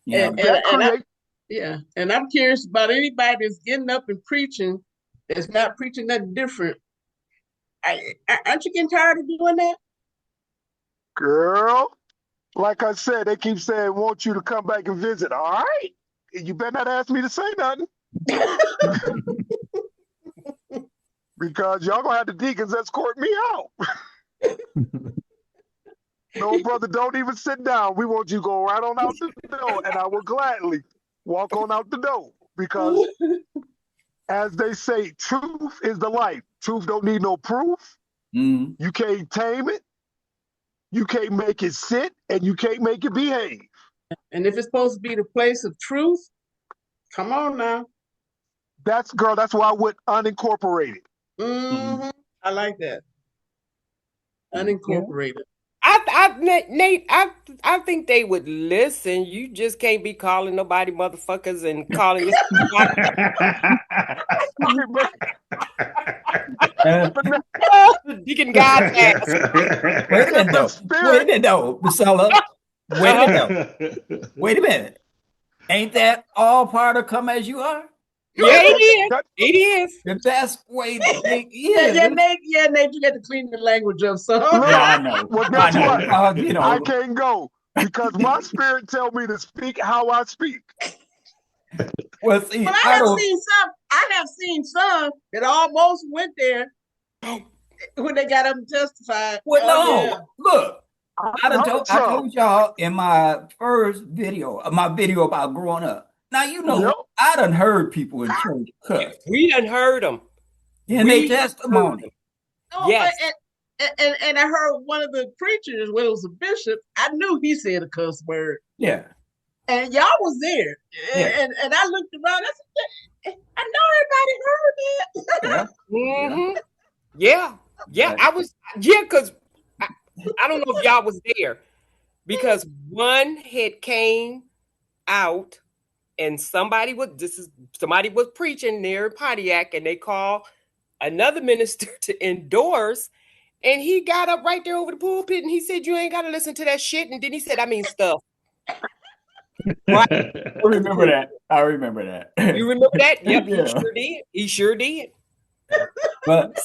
And I'm curious about anybody that's getting up and preaching that's not preaching nothing different. Aren't you getting tired of doing that? Girl, like I said, they keep saying, want you to come back and visit. All right. You better not ask me to say nothing. Because y'all gonna have the deacons escort me out. No, brother, don't even sit down. We want you to go right on out the door, and I will gladly walk on out the door. Because as they say, truth is the life. Truth don't need no proof. You can't tame it. You can't make it sit, and you can't make it behave. And if it's supposed to be the place of truth, come on now. That's why I went unincorporated. I like that. Unincorporated. Nate, I think they would listen. You just can't be calling nobody motherfuckers and calling yourself. Deacon God's ass. Wait a minute, though, Priscilla. Wait a minute. Ain't that all part of come as you are? Yeah, it is. The best way to think is. Nate, you got to clean the language up. So I know. Well, guess what? I can't go because my spirit tell me to speak how I speak. Well, see, I have seen some that almost went there when they got up and testified. Well, look. I told y'all in my first video, my video about growing up. Now, I done heard people in church cuss. We done heard them. In their testimony. Yes. And I heard one of the preachers, when it was a bishop, I knew he said a cuss word. Yeah. And y'all was there. Yeah. And I looked around, I said, I know everybody heard that. Yeah. I was, because I don't know if y'all was there, because one had came out and somebody was preaching near Pontiac, and they called another minister to endorse, and he got up right there over the pulpit and he said, you ain't got to listen to that shit. And then he said, I mean stuff. Right? I remember that. You remember that? Yep, yeah. He sure did. But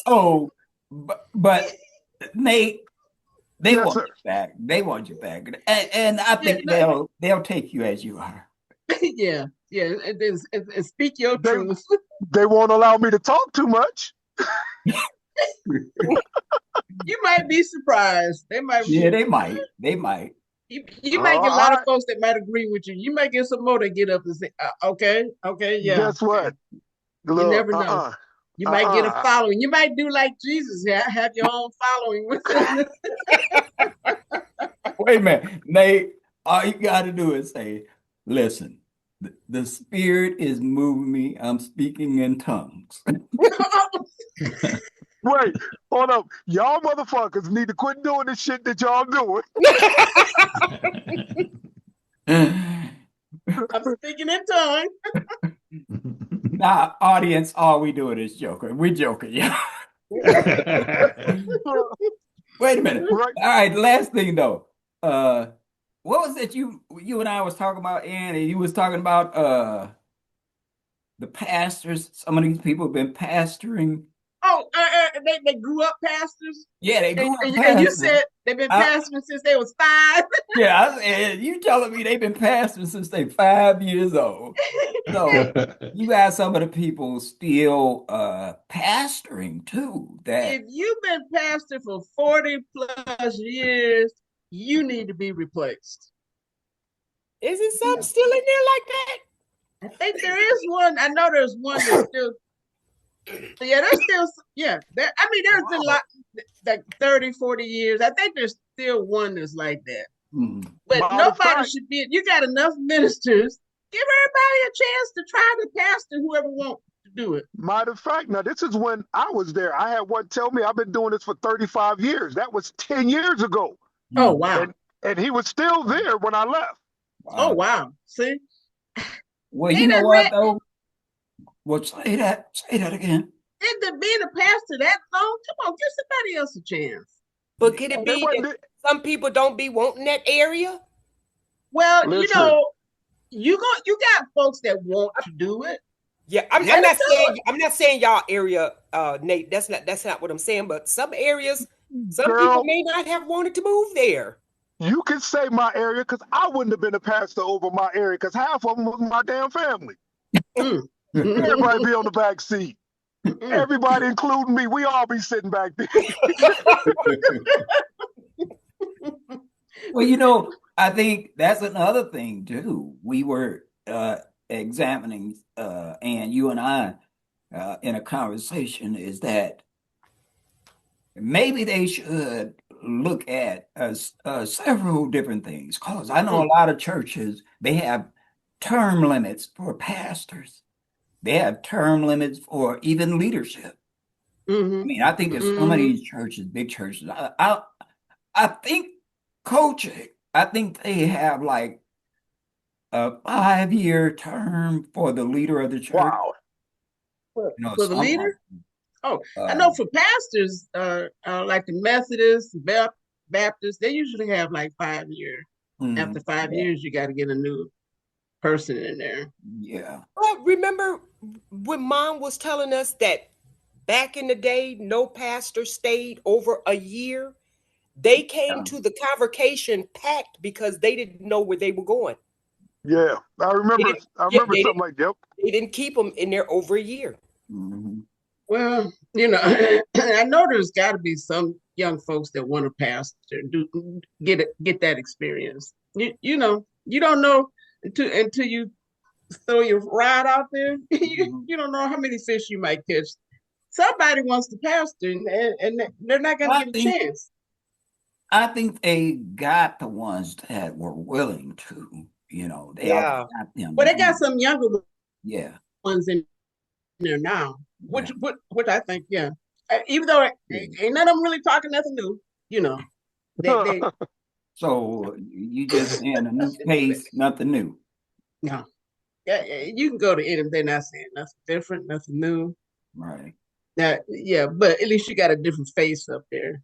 Nate, they want you back. They want you back, and I think they'll take you as you are. Yeah, and speak your truth. They won't allow me to talk too much. You might be surprised. They might. Yeah, they might. You might get a lot of folks that might agree with you. You might get some more that get up and say, okay, yeah. Guess what? You never know. You might get a following. You might do like Jesus, have your own following. Wait a minute, Nate. All you got to do is say, "Listen, the Spirit is moving me. I'm speaking in tongues." Wait, hold up. Y'all motherfuckers need to quit doing the shit that y'all doing. I'm speaking in tongues. Now, audience, all we doing is joking. We're joking, yeah. Wait a minute. Right. All right, last thing though. What was it you and I was talking about, Ann, and you was talking about the pastors. Some of these people have been pastoring. Oh, they grew up pastors. Yeah, they grew up And you pastoring. said they've been pastoring since they was 5. Yeah, and you telling me they've been pastoring since they 5 years old. So you got some of the people still pastoring too. That If you've been pastor for 40 plus years, you need to be replaced. Isn't some still in there like that? I think there is one. I know there's one that's still. Yeah, there's still. Yeah, I mean, there's been like 30, 40 years. I think there's still one that's like that. But nobody should be. You got enough ministers. Give everybody a chance to try to pastor whoever wants to do it. Matter of fact, now this is when I was there. I had one tell me I've been doing this for 35 years. That was 10 years ago. Oh, wow. And he was still there when I left. Wow. Oh, wow. See? Well, you know what, though? Well, say that again. And being a pastor that long, come on, give somebody else a chance. But could it be that some people don't be wanting that area? Well, listen, you got folks that want to do it. Yeah, I'm not saying y'all area, Nate. That's not what I'm saying. But some areas, people may not have wanted to move there. You can say my area because I wouldn't have been a pastor over my area because half of them was my damn family. Everybody be on the back seat. Everybody, including me, we all be sitting back there. Well, I think that's another thing too. We were examining, and you and I, in a conversation, is that maybe they should look at several different things. Because I know a lot of churches, they have term limits for pastors. They have term limits for even leadership. I mean, I think there's some of these churches, big churches. I think coaching, I think they have like a 5-year term for the leader of the church. Wow. For the leader? I know for pastors, like the Methodists, Baptists, they usually have like 5 years. After 5 years, you got to get a new person in there. Yeah. Well, remember when Mom was telling us that back in the day, no pastor stayed over a year? They came to the convocation packed because they didn't know where they were going. Yeah, I remember something like that. They didn't keep them in there over a year. Well, I know there's got to be some young folks that want to pastor, get that experience. You don't know until you throw your rod out there. You don't know how many fish you might catch. Somebody wants to pastor, and they're not going to get a chance. I think they got the ones that were willing to. They got them. Well, they got some younger ones in there now, which I think, even though ain't none of them really talking nothing new, they So you just saying a new pace, nothing new. No. Yeah, you can go to any, they're not saying nothing different, nothing new. Right. Now, but at least you got a different face up there.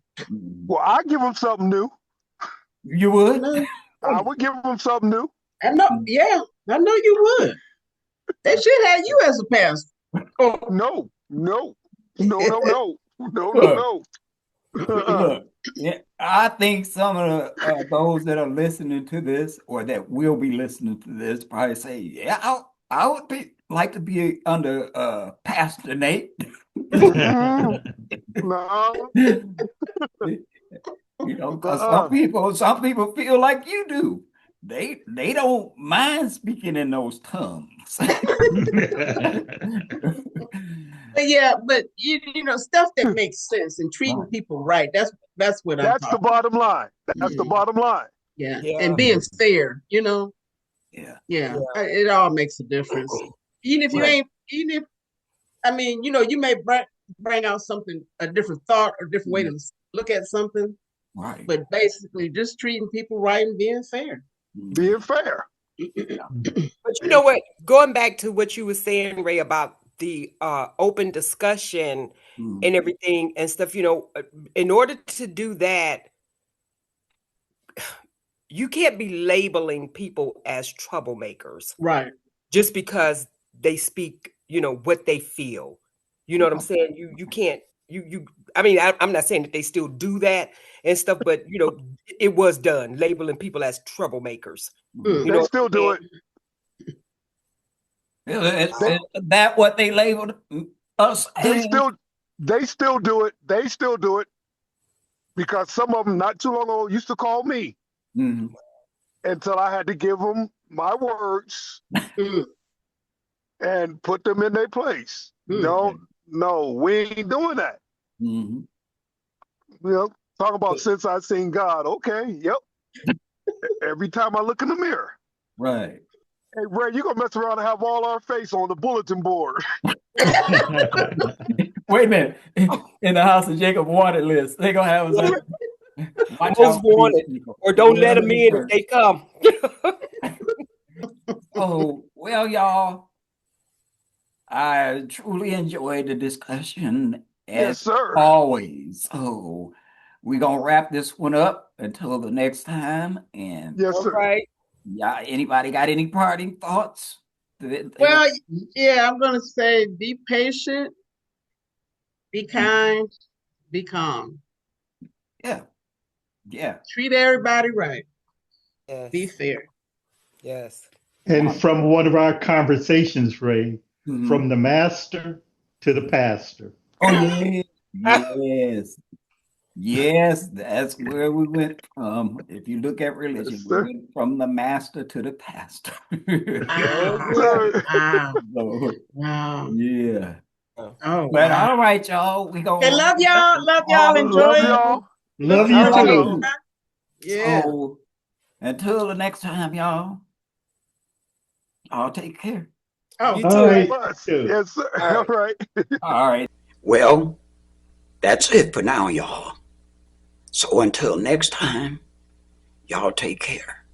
Well, I give them something new. You would? I would give them something new. I know, I know you would. They should have you as a pastor. Oh no. Yeah, I think some of those that are listening to this or that will be listening to this probably say, I would like to be under Pastor Nate. No. Because some people feel like you do. They don't mind speaking in those tongues. But stuff that makes sense and treating people right. That's what I'm talking the bottom line. That's the bottom line. Yeah. Yeah. And being fair, you know. Yeah. Yeah. It all makes a difference. Even if you Right. ain't, even if, I mean, you know, you may bring out something, a different thought or different way to look at something, Right. but basically just treating people right and being fair. Being fair. But you know what? Going back to what you were saying, Ray, about the open discussion and everything and stuff, you know, in order to do that, you can't be labeling people as troublemakers Right. just because they speak, you know, what they feel. You know what I'm saying? You can't I mean, I'm not saying that they still do that and stuff, but you know, it was done, labeling people as troublemakers. You They know, still do it. Is They that what they labeled us they as? still do it. They still do it because some of them not too long ago used to call me until I had to give them my words and put them in their place. No, we ain't doing that. You know, talk about since I seen God. Okay, yep. Every time I look in the mirror. Right. Hey, Ray, you gonna mess around and have all our face on the bulletin board. Wait a minute. In the house of Jacob wanted list, they gonna have us watch most out for these wanted, people. or don't let Whatever them they in if church. they come. Oh, well, y'all, I truly enjoyed the discussion Yes, as sir. always. So we're gonna wrap this one up until the next time. And Yes, All sir. right. yeah, anybody got any parting thoughts? Well, yeah, I'm gonna say be patient, be kind, be calm. Yeah. Treat everybody right. Be Yes. fair. Yes. And from one of our conversations, Ray, from the master to the pastor. Oh, yes, that's where we went from. If you look at Yes, religion, we sir. went from the master to the pastor. Oh, Wow. yeah. Sir. Wow. So, Wow. yeah. Oh But wow. all right, y'all, we Okay, gonna love y'all. Love y'all. Love Enjoy it. y'all. Love All you All right. right. too. too. Yeah. So until the next time, y'all take care. Oh, You All all too. right. right. Bless. Too. Yes, sir. All All right. right. All right. Well, that's it for now, y'all. So until next time, y'all take care.